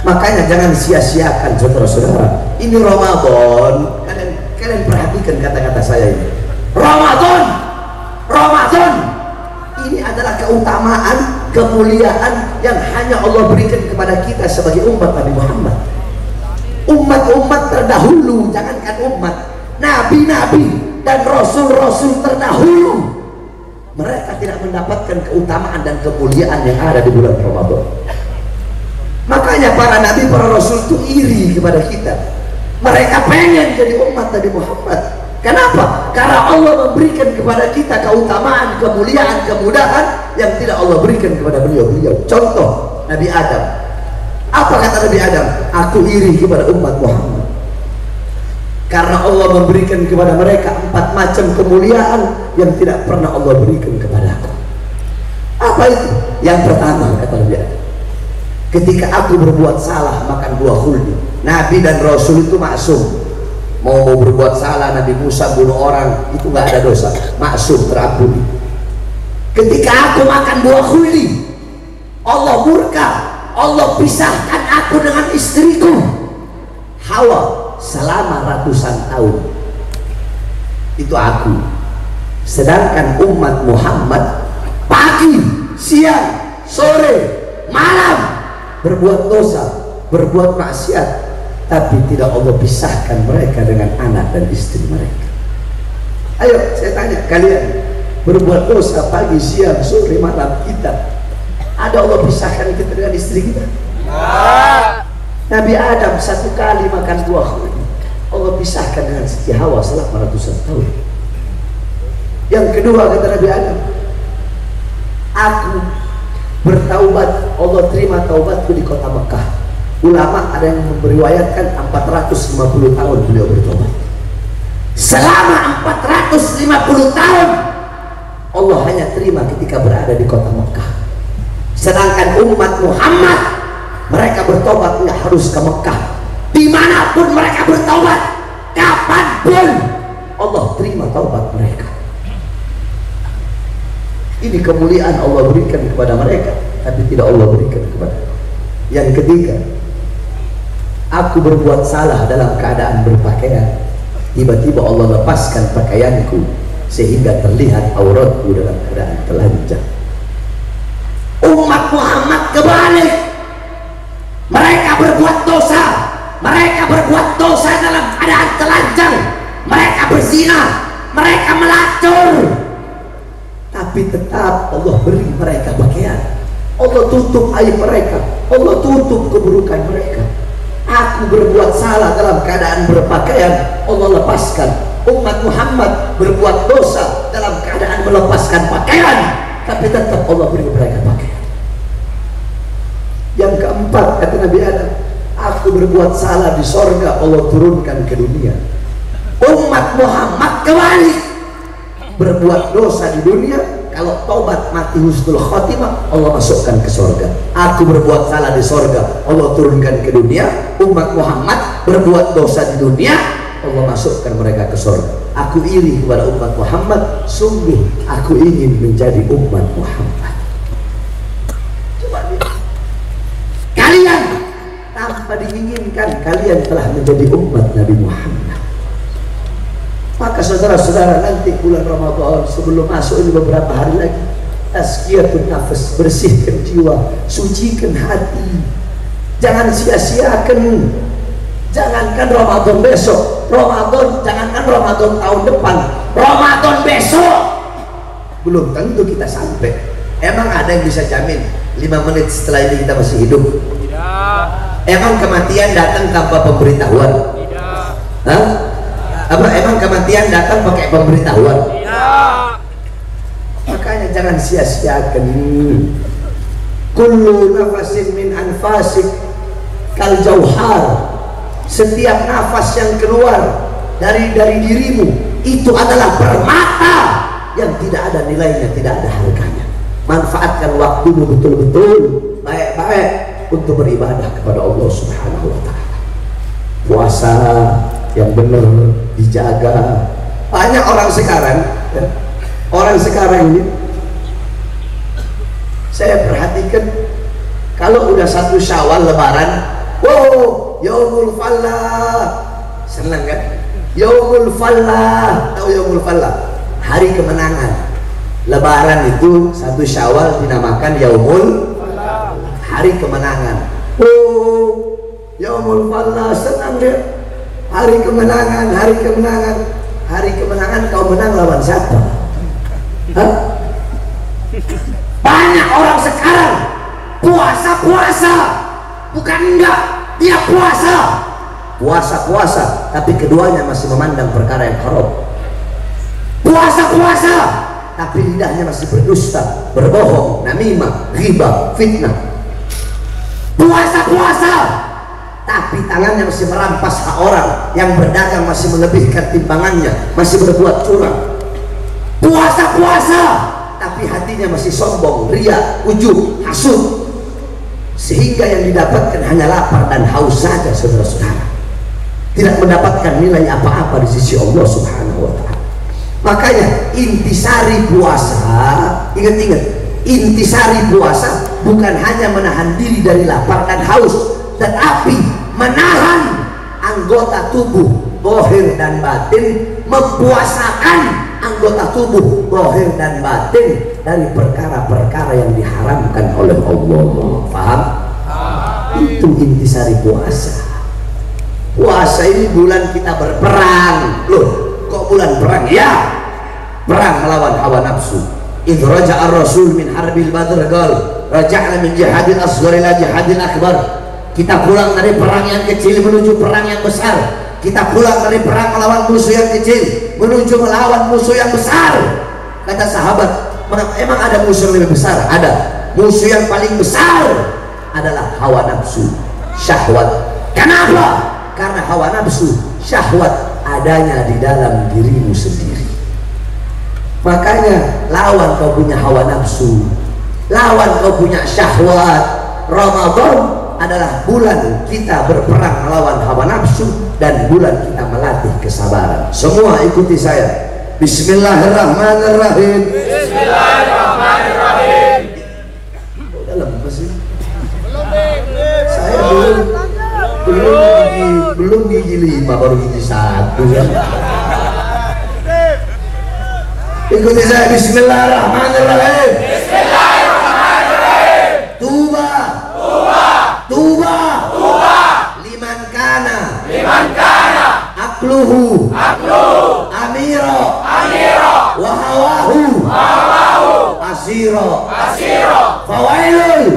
Makanya jangan sia-siakan saudara-saudara. Ini Ramadan. Kalian perhatikan kata-kata saya ini. Ramadan ini adalah keutamaan, kemuliaan yang hanya Allah berikan kepada kita sebagai umat Nabi Muhammad. Umat-umat terdahulu, jangankan umat, nabi-nabi dan rasul-rasul terdahulu, mereka tidak mendapatkan keutamaan dan kemuliaan yang ada di bulan Ramadan. Makanya para nabi, para rasul itu iri kepada kita. Mereka pengen jadi umat Nabi Muhammad. Kenapa? Karena Allah memberikan kepada kita keutamaan, kemuliaan, kemudahan yang tidak Allah berikan kepada beliau-beliau. Contoh Nabi Adam. Apa kata Nabi Adam? Aku iri kepada umat Muhammad karena Allah memberikan kepada mereka 4 macam kemuliaan yang tidak pernah Allah berikan kepada aku. Apa itu? Yang pertama kata Nabi Adam, ketika aku berbuat salah makan buah khuldi. Nabi dan Rasul itu maksum. Mau berbuat salah, Nabi Musa bunuh orang, itu nggak ada dosa, maksum, terampuni. Ketika aku makan buah khuldi, Allah murka, Allah pisahkan aku dengan istriku Hawa selama ratusan tahun. Itu aku. Sedangkan umat Muhammad pagi, siang, sore, malam berbuat dosa, berbuat maksiat, tapi tidak Allah pisahkan mereka dengan anak dan istri mereka. Ayo saya tanya, kalian berbuat dosa pagi, siang, sore, malam, kita ada Allah pisahkan kita dengan istri kita? Nabi Adam 1 kali makan buah khuldi, Allah pisahkan dengan Siti Hawa selama ratusan tahun. Yang kedua kata Nabi Adam, aku bertaubat, Allah terima taubatku di kota Mekah. Ulama ada yang meriwayatkan 450 tahun beliau bertobat. selama 450 tahun Allah hanya terima ketika berada di kota Mekah. Sedangkan umat Muhammad, mereka bertobat nggak harus ke Mekah, dimanapun mereka bertobat, kapanpun Allah terima taubat mereka. Ini kemuliaan Allah berikan kepada mereka, tapi tidak Allah berikan kepada. Yang ketiga, aku berbuat salah dalam keadaan berpakaian, tiba-tiba Allah lepaskan pakaianku sehingga terlihat auratku dalam keadaan telanjang. Umat Muhammad kebalik, mereka berbuat dosa dalam keadaan telanjang, mereka berzina, mereka melacur, tapi tetap Allah beri mereka pakaian. Allah tutup aib mereka, Allah tutup keburukan mereka. Aku berbuat salah dalam keadaan berpakaian, Allah lepaskan. Umat Muhammad berbuat dosa dalam keadaan melepaskan pakaian, tapi tetap Allah beri mereka pakaian. Yang keempat, kata Nabi Adam, aku berbuat salah di sorga, Allah turunkan ke dunia. Umat Muhammad kebalik, berbuat dosa di dunia, kalau taubat mati husnul khotimah, Allah masukkan ke sorga. Aku berbuat salah di sorga, Allah turunkan ke dunia. Umat Muhammad berbuat dosa di dunia, Allah masukkan mereka ke sorga. Aku iri kepada umat Muhammad, sungguh aku ingin menjadi umat Muhammad. Coba lihat, kalian tanpa diinginkan, kalian telah menjadi umat Nabi Muhammad. Maka saudara-saudara, nanti bulan Ramadan sebelum masuk ini beberapa hari lagi, tazkiyatun nafas, bersihkan jiwa, sucikan hati, jangan sia-siakan. Jangankan Ramadan besok, jangankan Ramadan tahun depan, Ramadan besok belum tentu kita sampai. Emang ada yang bisa jamin 5 menit setelah ini kita masih hidup? Tidak. Emang kematian datang tanpa pemberitahuan? Tidak. Hah? Apa emang kematian datang pakai pemberitahuan? Tidak. Makanya jangan sia-siakan. Kullu nafasin min anfasik kal jauhar. Setiap nafas yang keluar dari dirimu itu adalah permata yang tidak ada nilainya, tidak ada harganya. Manfaatkan waktumu betul-betul baik-baik untuk beribadah kepada Allah Subhanahu wa ta'ala. Puasa yang benar dijaga. Banyak orang sekarang ini saya perhatikan, kalau udah 1 Syawal Lebaran, wow, Yaumul Fallah, senang kan? Yaumul Fallah, tahu Yaumul Fallah? Hari kemenangan. Lebaran itu 1 Syawal dinamakan Yaumul Fallah, hari kemenangan. Oh, Yaumul Fallah, senang dia. Hari kemenangan, hari kemenangan. Kau menang lawan siapa? Hah? Banyak orang sekarang puasa, bukan enggak, dia puasa, tapi keduanya masih memandang perkara yang haram. Puasa, tapi lidahnya masih berdusta, berbohong, namimah, ghibah, fitnah. Puasa, tapi tangannya masih merampas hak orang, yang berdagang masih melebihkan timbangannya, masih berbuat curang. Puasa, tapi hatinya masih sombong, ria, ujub, hasud, sehingga yang didapatkan hanya lapar dan haus saja, saudara-saudara. Tidak mendapatkan nilai apa-apa di sisi Allah Subhanahu wa ta'ala. Makanya intisari puasa, ingat-ingat, intisari puasa bukan hanya menahan diri dari lapar dan haus, tetapi menahan anggota tubuh zahir dan batin, mempuasakan anggota tubuh zahir dan batin dari perkara-perkara yang diharamkan oleh Allah. Paham? Itu intisari puasa. Puasa ini bulan kita berperang. Loh, kok bulan perang? Ya, perang melawan hawa nafsu. Idh raja'a ar-rasul min harbil badr qal raja'na min jihadil asghar ila jihadil akbar. Kita pulang dari perang yang kecil menuju perang yang besar. Kita pulang dari perang melawan musuh yang kecil menuju melawan musuh yang besar. Kata sahabat, emang ada musuh yang lebih besar? Ada. Musuh yang paling besar adalah hawa nafsu, syahwat. Kenapa? Karena hawa nafsu, syahwat adanya di dalam dirimu sendiri. Makanya lawan kau punya hawa nafsu, lawan kau punya syahwat. Ramadan adalah bulan kita berperang melawan hawa nafsu dan bulan kita melatih kesabaran. Semua ikuti saya. Bismillahirrahmanirrahim. Bismillahirrahmanirrahim. Udah lemes sih. Saya belum gigi 5 baru gigi 1 ya. Ikuti saya. Bismillahirrahmanirrahim. Bismillahirrahmanirrahim. Tuba. Tuba. Liman kana akluhu amiro wahawahu asiro fawailul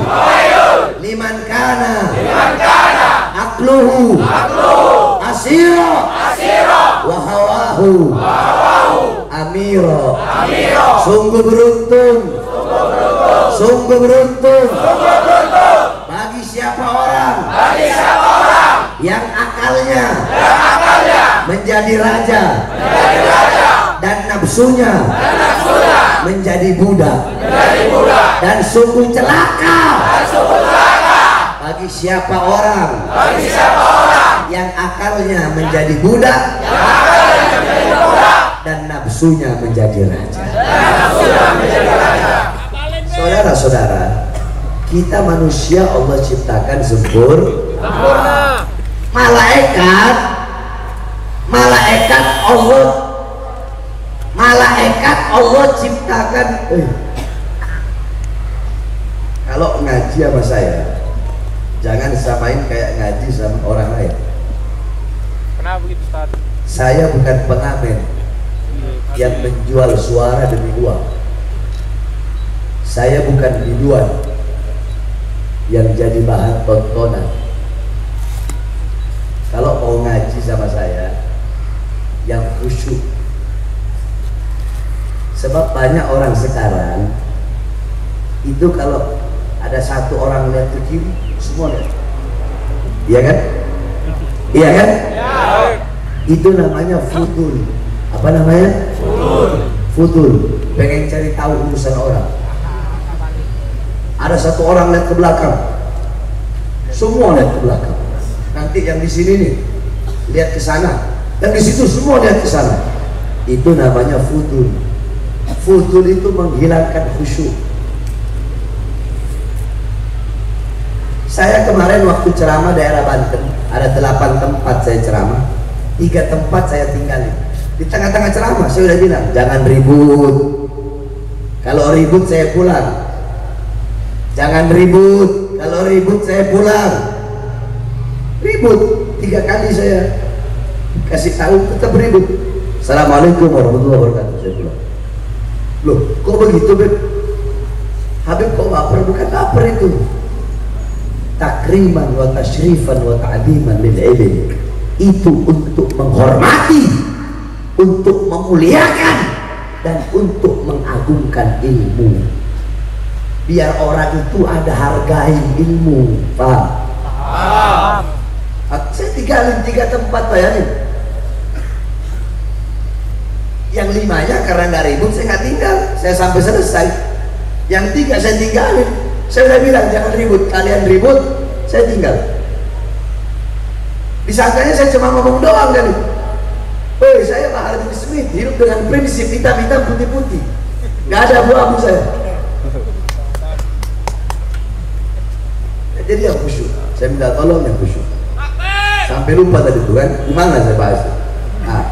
liman kana akluhu asiro wahawahu amiro. Sungguh beruntung bagi siapa orang yang akalnya menjadi raja dan nafsunya menjadi budak. Dan sungguh celaka bagi siapa orang yang akalnya menjadi budak dan nafsunya menjadi raja. Saudara-saudara, kita manusia Allah ciptakan sempurna. Malaikat Allah ciptakan. Kalau ngaji sama saya, jangan samain kayak ngaji sama orang lain. Kenapa begitu, Ustaz? Saya bukan pengamen yang menjual suara demi uang. Saya bukan biduan yang jadi bahan tontonan. Kalau mau ngaji sama saya, yang khusyuk. Sebab banyak orang sekarang itu kalau ada satu orang lihat ke kiri, semua lihat. Iya kan? Iya kan? Itu namanya futul. Apa namanya? Futul. Pengen cari tahu urusan orang. Ada satu orang lihat ke belakang, semua lihat ke belakang. Nanti yang di sini nih lihat ke sana, dan di situ semua lihat ke sana. Itu namanya futul. Futul itu menghilangkan khusyuk. Saya kemarin waktu ceramah daerah Banten, ada 8 tempat saya ceramah, 3 tempat saya tinggalin. Di tengah-tengah ceramah saya udah bilang, jangan ribut. Kalau ribut saya pulang. Jangan ribut. Kalau ribut saya pulang. Ribut 3 kali saya kasih tahu, tetap ribut. Assalamualaikum warahmatullahi wabarakatuh. Saya pulang. Loh, kok begitu, Beb? Habib kok baper? Bukan baper itu. Takriman wa tashrifan wa ta'ziman lil ilm. Itu untuk menghormati, untuk memuliakan, dan untuk mengagungkan ilmu. Biar orang itu ada hargai ilmu. Paham? Saya tinggalin 3 tempat, bayangin. Yang 5-nya karena nggak ribut saya nggak tinggal, saya sampai selesai. Yang 3 saya tinggalin. Saya udah bilang jangan ribut, kalian ribut saya tinggal. Disangkanya saya cuma ngomong doang kan. Saya Pak Hardi Smith hidup dengan prinsip hitam-hitam putih-putih, nggak ada abu-abu saya. Jadi yang khusyuk, saya minta tolong yang khusyuk. Sampai lupa tadi tuh kan, gimana saya bahas? Nah,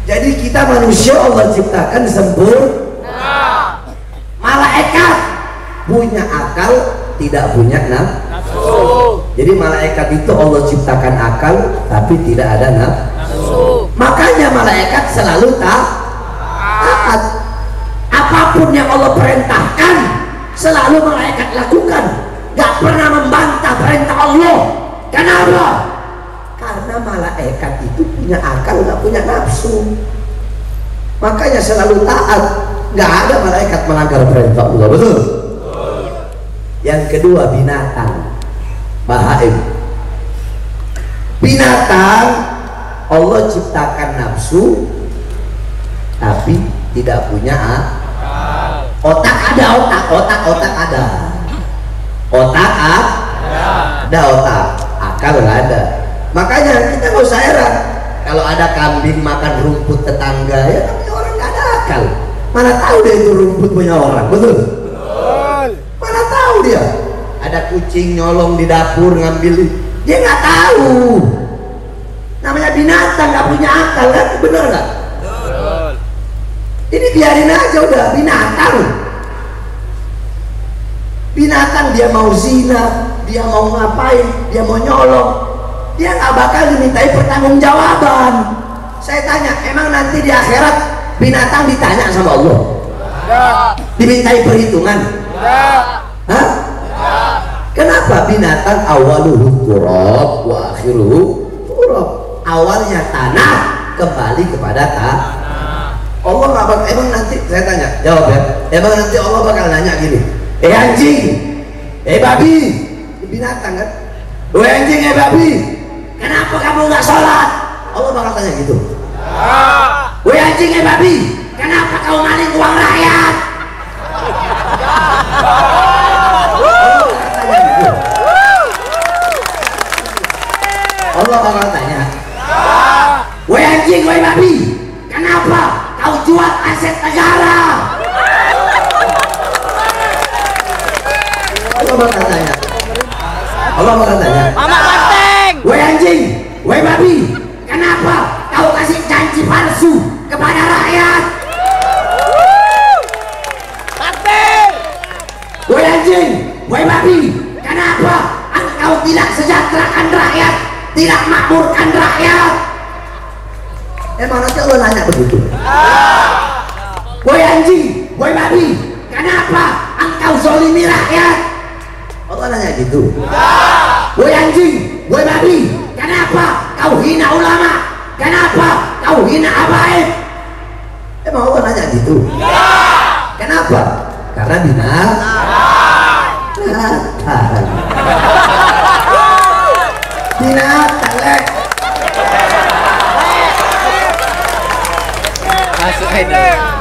jadi kita manusia Allah ciptakan sempurna. Malaikat punya akal, tidak punya nafsu. Jadi malaikat itu Allah ciptakan akal, tapi tidak ada nafsu. Makanya malaikat selalu taat. Apapun yang Allah perintahkan, selalu malaikat lakukan. Gak pernah membantah perintah Allah. Kenapa? Karena malaikat itu punya akal, gak punya nafsu. Makanya selalu taat. Gak ada malaikat melanggar perintah Allah. Betul? Yang kedua, binatang, bahaim. Binatang Allah ciptakan nafsu tapi tidak punya otak. Ada otak ada. Otak ada otak, akal nggak ada. Makanya kita nggak usah heran kalau ada kambing makan rumput tetangga, ya namanya orang nggak ada akal. Mana tahu dia itu rumput punya orang, betul? Mana tahu dia? Ada kucing nyolong di dapur ngambil, dia nggak tahu. Namanya binatang nggak punya akal kan, bener nggak? Ini biarin aja udah, binatang. Binatang dia mau zina, dia mau ngapain, dia mau nyolong, dia nggak bakal dimintai pertanggungjawaban. Saya tanya, emang nanti di akhirat binatang ditanya sama Allah? Dimintai perhitungan? Hah? Kenapa binatang awaluhu turab wa akhiruhu turab? Awalnya tanah, kembali kepada tanah. Allah nggak bakal, emang nanti saya tanya, jawab ya, emang nanti Allah bakal nanya gini, anjing, babi, binatang kan, anjing, babi, kenapa kamu nggak sholat? Allah bakal tanya gitu. Anjing, babi, kenapa kau maling uang rakyat? Allah bakal tanya, anjing, babi, kenapa kau jual aset negara? Allah bakal tanya. Allah bakal tanya. Mama Banteng. Anjing, babi, kenapa kau kasih janji palsu kepada rakyat? Banteng. Anjing, babi, kenapa engkau tidak sejahterakan rakyat, tidak makmurkan rakyat? Emang nanti Allah nanya begitu? Anjing, babi, kenapa engkau zolimi rakyat? Allah nanya gitu. Anjing, babi, kenapa kau hina ulama? Kenapa kau hina habaib? Emang Allah nanya gitu? Kenapa? Karena binatang. Binatang.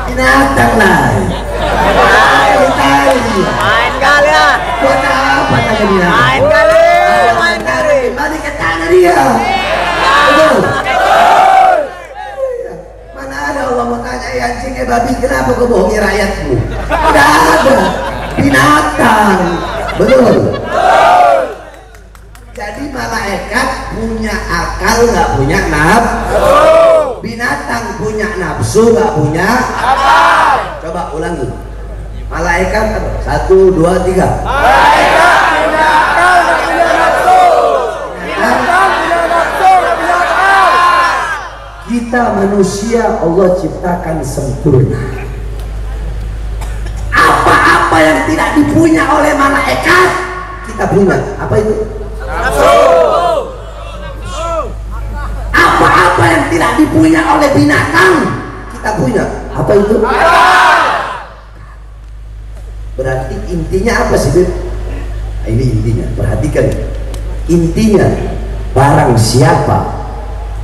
Binatang lah. Main kali ya. Buat apa tanya binatang? Main kali. Balik ke tanah dia. Betul. Mana ada Allah mau tanya anjing, babi, kenapa kau bohongi rakyatmu? Tidak ada. Binatang. Betul. Jadi malaikat punya akal, nggak punya nafsu. Binatang punya nafsu, nggak punya akal. Coba ulangi. Malaikat apa? 1, 2, 3. Malaikat punya akal, nggak punya nafsu. Binatang punya nafsu, nggak punya akal. Kita manusia Allah ciptakan sempurna. Apa-apa yang tidak dipunya oleh malaikat kita punya. Apa itu? Nafsu. Apa-apa yang tidak dipunya oleh binatang kita punya. Apa itu? Berarti intinya apa sih, Beb? Nah, ini intinya, perhatikan. Intinya, barang siapa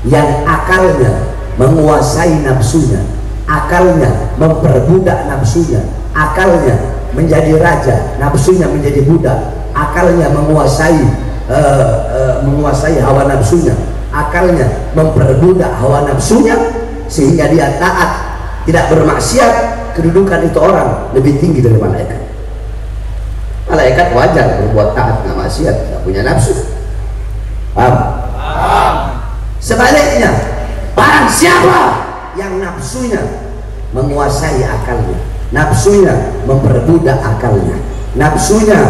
yang akalnya menguasai nafsunya, akalnya memperbudak nafsunya, akalnya menjadi raja, nafsunya menjadi budak, akalnya menguasai hawa nafsunya, akalnya memperbudak hawa nafsunya sehingga dia taat, tidak bermaksiat, kedudukan itu orang lebih tinggi dari malaikat. Malaikat wajar berbuat taat, nggak maksiat, nggak punya nafsu. Paham? Sebaliknya, barang siapa yang nafsunya menguasai akalnya, nafsunya memperbudak akalnya, nafsunya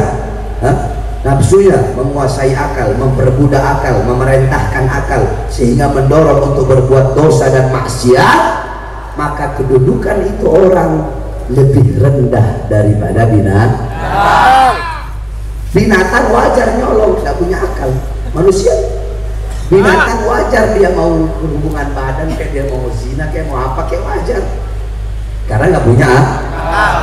menguasai akal, memperbudak akal, memerintahkan akal sehingga mendorong untuk berbuat dosa dan maksiat, maka kedudukan itu orang lebih rendah daripada binatang. Binatang wajar nyolong, tidak punya akal. Manusia, binatang wajar dia mau hubungan badan, kayak dia mau zina, kayak mau apa, kayak wajar, karena nggak punya akal.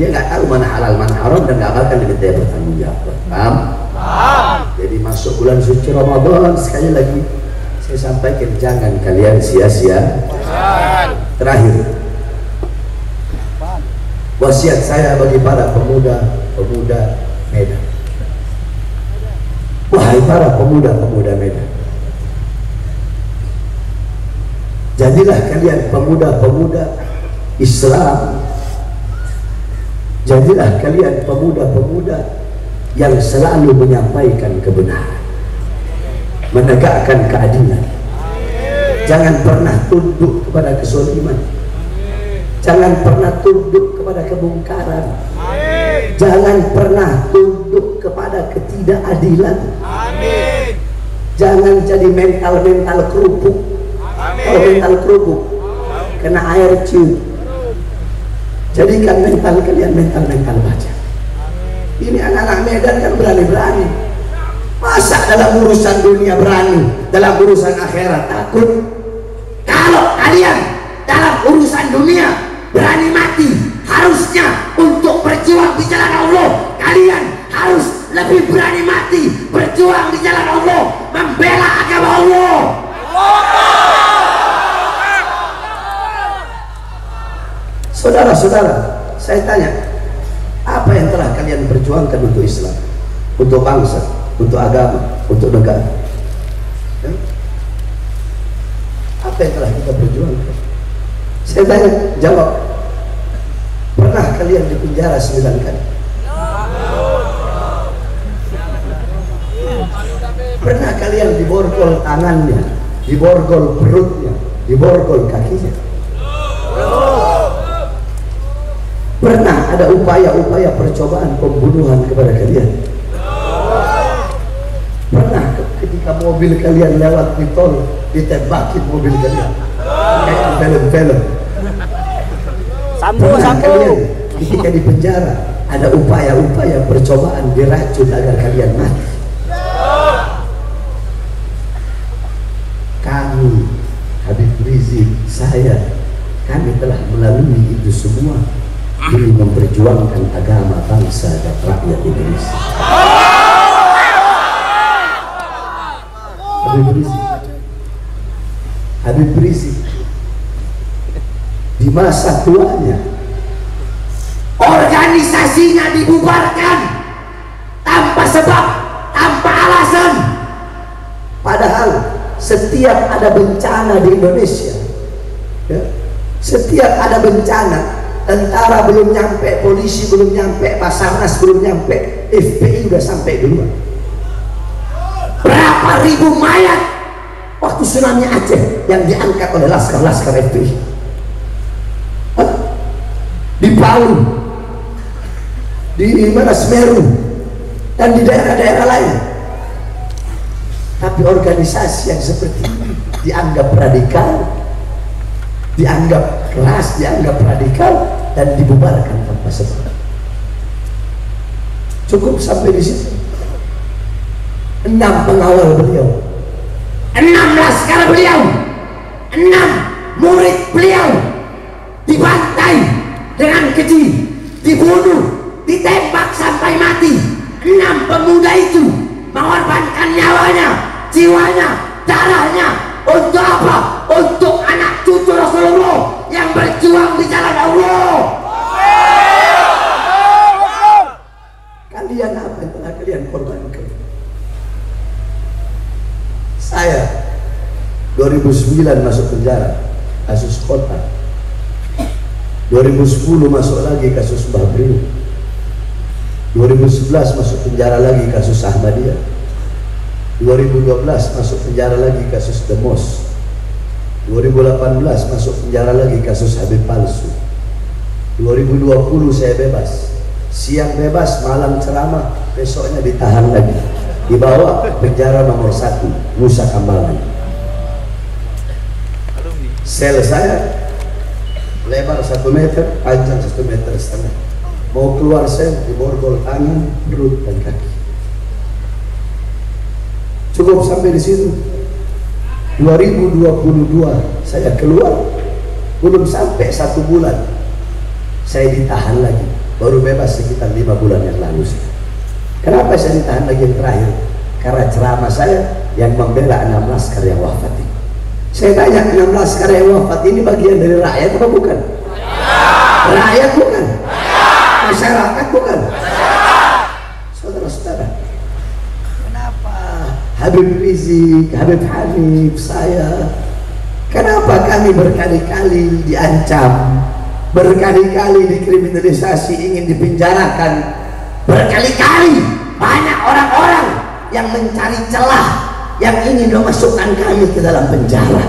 Dia nggak tahu mana halal mana haram dan nggak akan diminta bertanggung jawab. Paham? Jadi masuk bulan suci Ramadan, sekali lagi saya sampaikan, jangan kalian sia-sia. Terakhir, wasiat saya bagi para pemuda-pemuda Medan. Wahai para pemuda-pemuda Medan, jadilah kalian pemuda-pemuda Islam. Jadilah kalian pemuda-pemuda yang selalu menyampaikan kebenaran, menegakkan keadilan. Jangan pernah tunduk kepada kezaliman. Jangan pernah tunduk kepada kemungkaran. Jangan pernah tunduk kepada ketidakadilan. Jangan jadi mental kerupuk. Kalau mental kerupuk kena air cium, jadikan mental kalian mental baja. Ini anak-anak Medan kan berani-berani. Masa dalam urusan dunia berani, dalam urusan akhirat takut? Kalau kalian dalam urusan dunia berani mati, harusnya untuk berjuang di jalan Allah kalian harus lebih berani mati berjuang di jalan Allah, membela agama Allah. Saudara-saudara, saya tanya, apa yang telah kalian perjuangkan untuk Islam, untuk bangsa, untuk agama, untuk negara? Apa yang telah kita perjuangkan? Saya tanya, jawab. Pernah kalian dipenjara 9 kali? Pernah kalian diborgol tangannya, diborgol perutnya, diborgol kakinya? Pernah ada upaya-upaya percobaan pembunuhan kepada kalian? Pernah ketika mobil kalian lewat di tol ditembakin mobil kalian kayak film-film? Pernah kalian ketika di penjara ada upaya-upaya percobaan diracun agar kalian mati? Kami, Habib Rizik, saya, kami telah melalui itu semua demi memperjuangkan agama, bangsa dan rakyat Indonesia. Habib Rizik di masa tuanya organisasinya dibubarkan tanpa sebab, tanpa alasan. Padahal setiap ada bencana di Indonesia, ya, setiap ada bencana, tentara belum nyampe, polisi belum nyampe, Basarnas belum nyampe, FPI udah sampai duluan. Berapa ribu mayat waktu tsunami Aceh yang diangkat oleh laskar FPI? Di Palu, di mana, Semeru, dan di daerah-daerah lain. Tapi organisasi yang seperti ini dianggap radikal, dianggap keras, dianggap radikal, dan dibubarkan tanpa sebab. Cukup sampai di situ. 6 pengawal beliau, 6 laskar beliau, 6 murid beliau dibantai dengan keji, dibunuh, ditembak sampai mati. 6 pemuda itu mengorbankan nyawanya, jiwanya, darahnya untuk apa? Untuk anak cucu Rasulullah yang berjuang di jalan Allah. Kalian apa yang telah kalian korbankan? Saya 2009 masuk penjara kasus kota, 2010 masuk lagi kasus Mbah Bril, 2011 masuk penjara lagi kasus Ahmadiyah, 2012 masuk penjara lagi kasus Demos, 2018 masuk penjara lagi kasus Habib palsu, 2020 saya bebas, siang bebas, malam ceramah, besoknya ditahan lagi, dibawa penjara nomor 1 Nusa Kambangan. Sel saya lebar 1 meter, panjang 1,5 meter. Mau keluar sel diborgol tangan, perut dan kaki. Cukup sampai di situ. 2022 saya keluar, belum sampai 1 bulan saya ditahan lagi, baru bebas sekitar 5 bulan yang lalu. Kenapa saya ditahan lagi yang terakhir? Karena ceramah saya yang membela 6 laskar yang wafat ini. Saya tanya, 6 laskar yang wafat ini bagian dari rakyat atau bukan? Rakyat bukan? Masyarakat bukan? Saudara-saudara, kenapa Habib Rizik, Habib Hanif, saya, kenapa kami berkali-kali diancam, berkali-kali dikriminalisasi, ingin dipinjarakan, berkali-kali banyak orang-orang yang mencari celah, yang ingin memasukkan kami ke dalam penjara.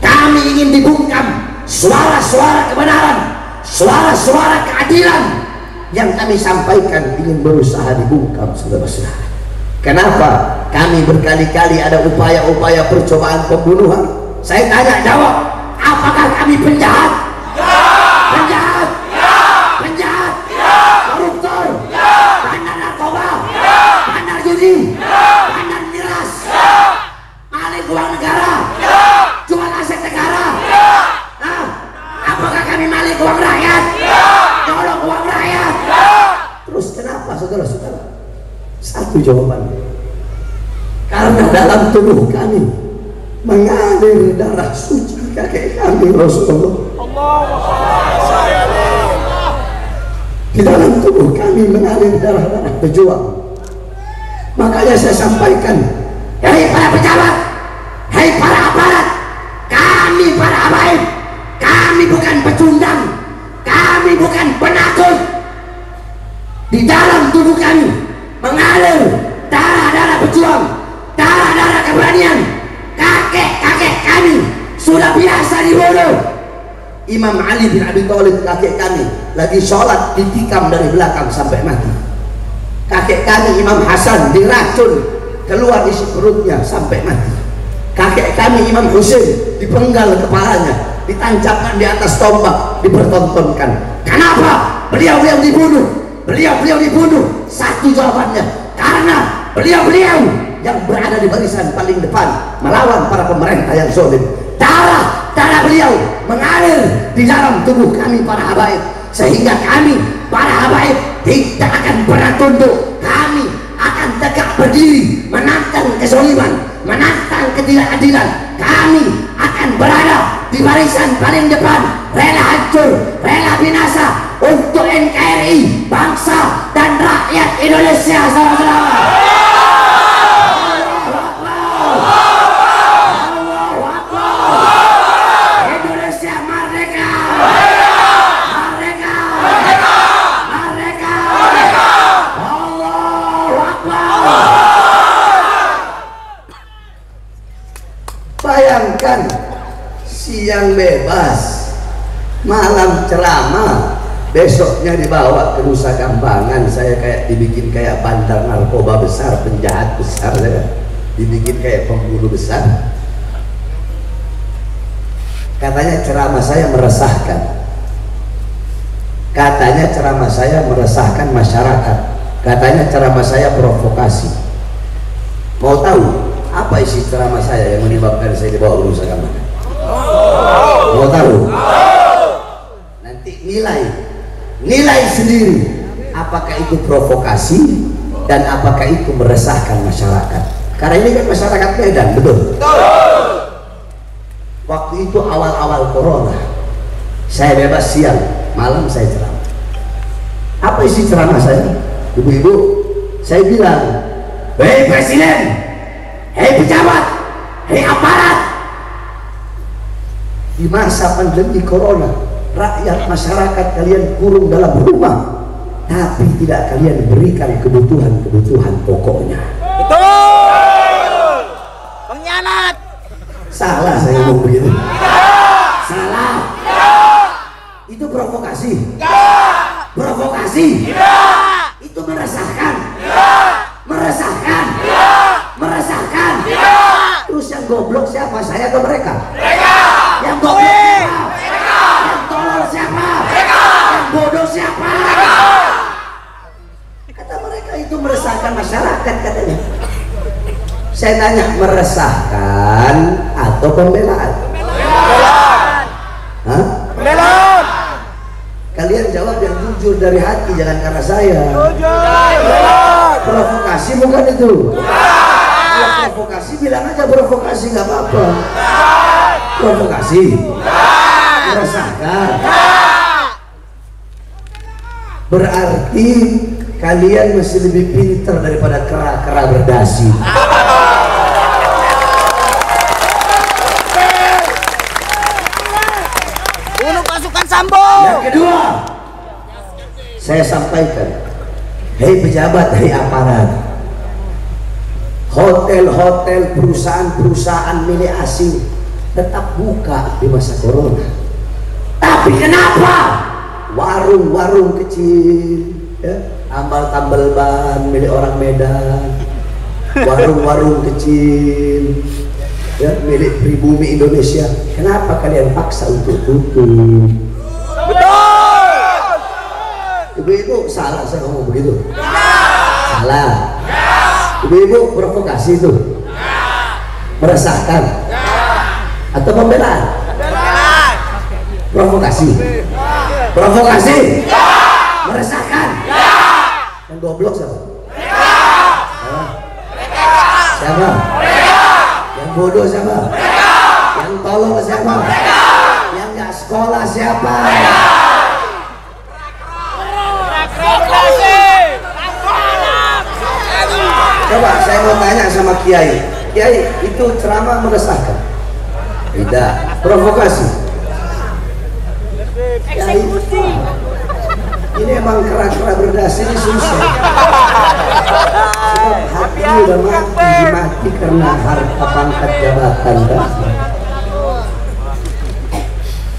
Kami ingin dibungkam suara-suara kebenaran, suara-suara keadilan yang kami sampaikan, ingin berusaha dibungkam, saudara-saudara. Kenapa kami berkali-kali ada upaya-upaya percobaan pembunuhan? Saya tanya jawab, apakah kami penjahat? Penjahat? Penjahat? Koruptor? Bandar narkoba? Bandar judi? Bandar miras? Maling uang negara? Jual aset negara? Apakah kami maling uang rakyat? Nyolong uang rakyat? Terus kenapa, saudara-saudara? Satu jawabannya, karena dalam tubuh kami mengalir darah suci kakek kami Rasulullah. Di dalam tubuh kami mengalir darah-darah pejuang. Makanya saya sampaikan, hei para pejabat, hei para aparat, kami para habaib, kami bukan pecundang, kami bukan penakut. Di dalam tubuh kami mengalir darah-darah pejuang, darah-darah keberanian. Kakek-kakek kami sudah biasa dibunuh. Imam Ali bin Abi Thalib, kakek kami, lagi sholat ditikam dari belakang sampai mati. Kakek kami Imam Hasan diracun, keluar isi perutnya sampai mati. Kakek kami Imam Husain dipenggal kepalanya, ditancapkan di atas tombak, dipertontonkan. Kenapa beliau-beliau dibunuh? Beliau-beliau dibunuh, satu jawabannya, karena beliau-beliau yang berada di barisan paling depan melawan para pemerintah yang zalim. Darah beliau mengalir di dalam tubuh kami para habaib, sehingga kami para habaib tidak akan pernah tunduk. Kami akan tegak berdiri menantang kezaliman, menantang ketidakadilan. Kami akan berada di barisan paling depan, rela hancur, rela binasa untuk NKRI, bangsa dan rakyat Indonesia, saudara-saudara. Indonesia merdeka, merdeka, merdeka, merdeka. Allahu Akbar. Bayangkan, siang bebas, malam ceramah, besoknya dibawa ke Nusa Kambangan. Saya kayak dibikin kayak bandar narkoba besar, penjahat besar, saya dibikin kayak pembunuh besar. Katanya ceramah saya meresahkan, katanya ceramah saya meresahkan masyarakat, katanya ceramah saya provokasi. Mau tahu apa isi ceramah saya yang menyebabkan saya dibawa ke Nusa Kambangan? Mau tahu? Nanti nilai sendiri, apakah itu provokasi dan apakah itu meresahkan masyarakat. Karena ini kan masyarakat Medan, betul? Waktu itu awal-awal corona, saya bebas siang, malam saya ceramah. Apa isi ceramah saya? Ibu-ibu, saya bilang, hei presiden, hei pejabat, hei aparat, di masa pandemi corona, rakyat masyarakat kalian kurung dalam rumah, tapi tidak kalian berikan kebutuhan-kebutuhan pokoknya. Betul. Pengkhianat. Salah saya ngomong begitu? Salah. Itu provokasi? Provokasi? Itu meresahkan? Meresahkan? Meresahkan? Terus yang goblok siapa? Saya atau mereka? Yang goblok siapa? Yang tolol siapa? Yang bodoh siapa? Kata mereka itu meresahkan masyarakat, katanya. Saya tanya, meresahkan atau pembelaan? Pembelaan. Hah? Pembelaan. Kalian jawab yang jujur dari hati, jangan karena saya. Pembelaan. Provokasi bukan itu? provokasi bilang aja provokasi, nggak apa-apa. Provokasi, meresahkan. Berarti kalian masih lebih pintar daripada kera-kera berdasi. Bunuh pasukan Sambo. Yang kedua, saya sampaikan, hei pejabat, hei aparat, hotel-hotel, perusahaan-perusahaan milik asing tetap buka di masa corona. Tapi kenapa warung-warung kecil, ya, tambal-tambal ban milik orang Medan, warung-warung kecil, ya, milik pribumi Indonesia, kenapa kalian paksa untuk tutup? Betul. Ibu-ibu salah saya ngomong begitu? Salah. Ibu-ibu provokasi itu? Meresahkan? Atau pembelaan? Provokasi? Provokasi? Meresahkan? Yang goblok siapa? Siapa? Yang bodoh siapa? Yang tolol siapa? Yang nggak sekolah siapa? Coba saya mau tanya sama Kiai. Kiai, itu ceramah meresahkan? Tidak. Provokasi? Kiai, ini emang kera-kera berdasi ini susah. Sebab hati udah mati karena harta pangkat jabatan kan?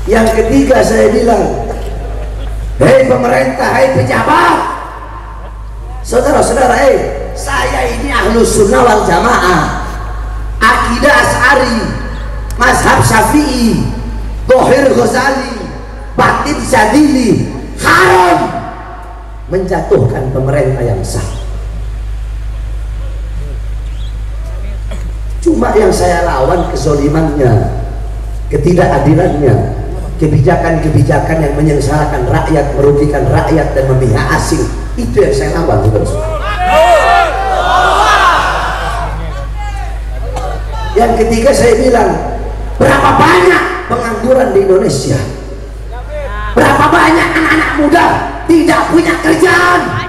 Yang ketiga saya bilang, hei pemerintah, hei pejabat, saudara-saudara, saya ini Ahlus Sunnah wal Jamaah, akidah Asy'ari, mazhab Syafi'i, Dohir Ghazali, batin Syadili. Haram menjatuhkan pemerintah yang sah. Cuma yang saya lawan kezolimannya, ketidakadilannya, kebijakan-kebijakan yang menyengsarakan rakyat, merugikan rakyat dan memihak asing. Itu yang saya lawan, terus. Yang ketiga saya bilang, berapa banyak pengangguran di Indonesia? Berapa banyak anak-anak muda tidak punya kerjaan?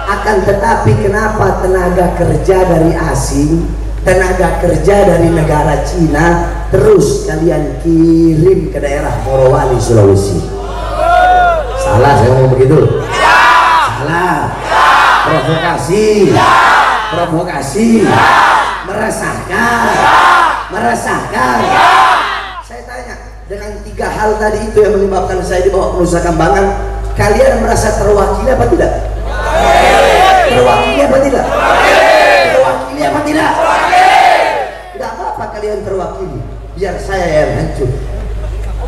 Akan tetapi kenapa tenaga kerja dari asing, tenaga kerja dari negara Cina terus kalian kirim ke daerah Morowali, Sulawesi? Salah saya ngomong begitu? Salah. Provokasi. Provokasi. Meresahkan. Meresahkan. Saya tanya, dengan tiga hal tadi itu yang menyebabkan saya dibawa ke Nusa Kambangan, kalian merasa terwakili apa tidak? Terwakili apa tidak? Terwakili apa tidak? Tidak apa-apa kalian terwakili, biar saya yang hancur,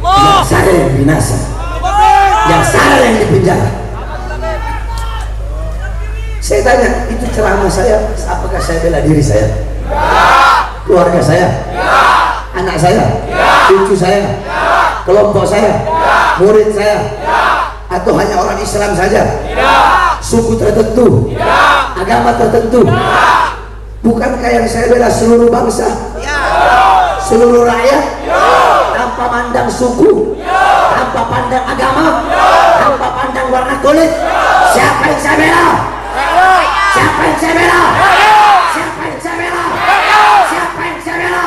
biar saya yang binasa, biar saya yang dipenjara. Saya tanya, itu ceramah saya, apakah saya bela diri saya? Keluarga saya? Anak saya? Cucu saya? Kelompok saya? Murid saya? Atau hanya orang Islam saja? Suku tertentu? Agama tertentu? Bukankah yang saya bela seluruh bangsa? Seluruh rakyat? Tanpa pandang suku? Tanpa pandang agama? Tanpa pandang warna kulit? Siapa yang saya bela? Siapa yang saya bela? Siapa yang saya bela? Siapa yang saya bela?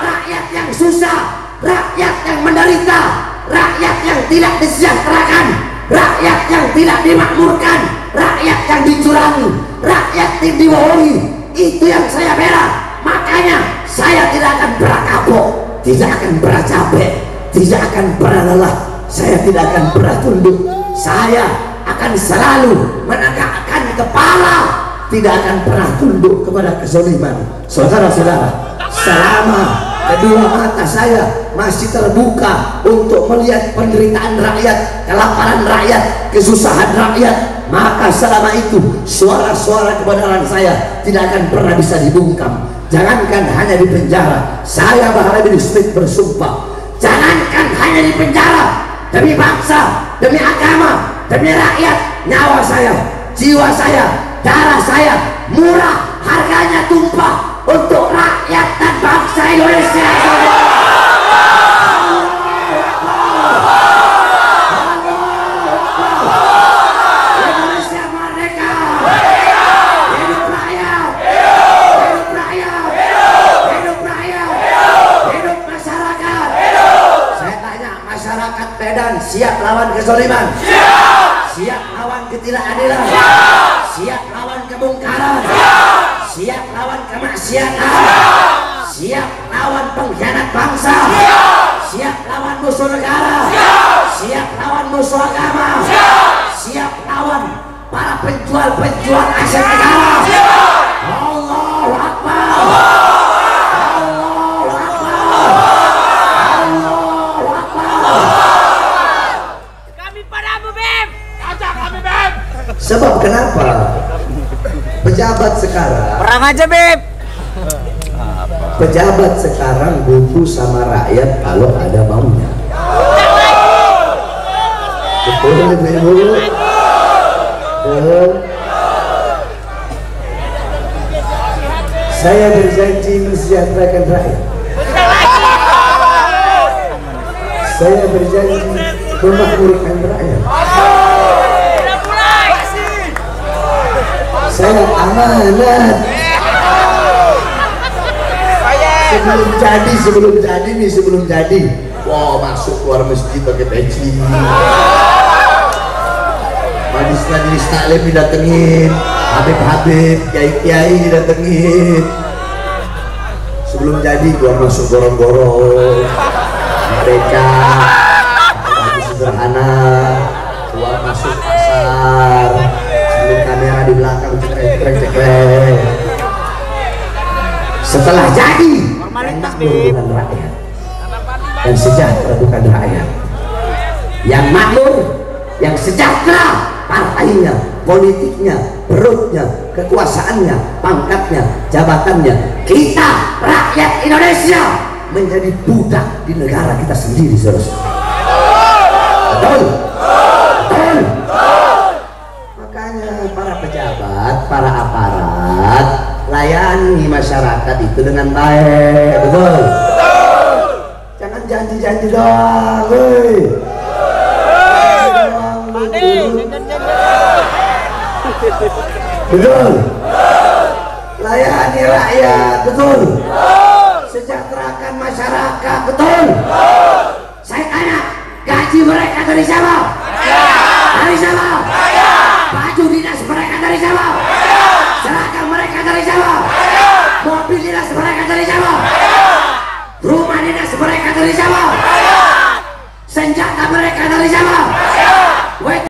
Rakyat yang susah, rakyat yang menderita, rakyat yang tidak disejahterakan, rakyat yang tidak dimakmurkan, rakyat yang dicurangi, rakyat yang dibohongi. Itu yang saya bela. Makanya saya tidak akan pernah kapok, tidak akan pernah capek, tidak akan pernah lelah, saya tidak akan pernah tunduk. Saya akan selalu menegakkan kepala, tidak akan pernah tunduk kepada kezaliman. Saudara-saudara, selama kedua mata saya masih terbuka untuk melihat penderitaan rakyat, kelaparan rakyat, kesusahan rakyat, maka selama itu suara-suara kebenaran saya tidak akan pernah bisa dibungkam. Jangankan hanya di penjara, saya Bahara bin Smith bersumpah, jangankan hanya di penjara, demi bangsa, demi agama, demi rakyat, nyawa saya, jiwa saya, darah saya murah, harganya tumpah untuk rakyat dan bangsa Indonesia. Indonesia merdeka. Hidup rakyat. Hidup rakyat. Hidup rakyat. Hidup masyarakat. Saya tanya, masyarakat Medan siap lawan kezaliman? Siap lawan ketidakadilan? Siap lawan kebongkaran? Siap lawan kemaksiatan? Siap lawan pengkhianat bangsa? Siap lawan musuh negara? Siap lawan musuh agama? Siap lawan para penjual-penjual aset negara? Allahu Akbar! Allahu Akbar! Allahu Akbar! Kami padamu, Beb. Ajak kami, Beb. Sebab kenapa? Pejabat sekarang, Perang aja, Beb. pejabat sekarang butuh sama rakyat kalau ada maunya. Betul, Ibu? Betul. Saya berjanji mensejahterakan rakyat. Saya berjanji memakmurkan rakyat. Saya amanat. Sebelum jadi. Wah, masuk keluar masjid pakai peci. Majelis taklim didatengin, Habib, kiai didatengin. Sebelum jadi keluar masuk gorong-gorong. Mereka baju sederhana, keluar masuk pasar. Sambil kamera di belakang cekrek. Setelah jadi, yang makmur bukan rakyat, yang sejahtera bukan rakyat. Yang makmur, yang sejahtera partainya, politiknya, perutnya, kekuasaannya, pangkatnya, jabatannya. Kita rakyat Indonesia menjadi budak di negara kita sendiri, saudara. Betul? Betul? Makanya para pejabat, para aparat, layani masyarakat itu dengan baik. Betul? Jangan janji-janji doang, betul? Layani rakyat, betul? Sejahterakan masyarakat, betul? Saya tanya, gaji mereka dari siapa? Dari siapa? Baju dinas mereka dari siapa? Seragam mereka dari siapa? Mobil dinas mereka dari siapa? Rumah dinas mereka dari siapa? Senjata mereka dari siapa?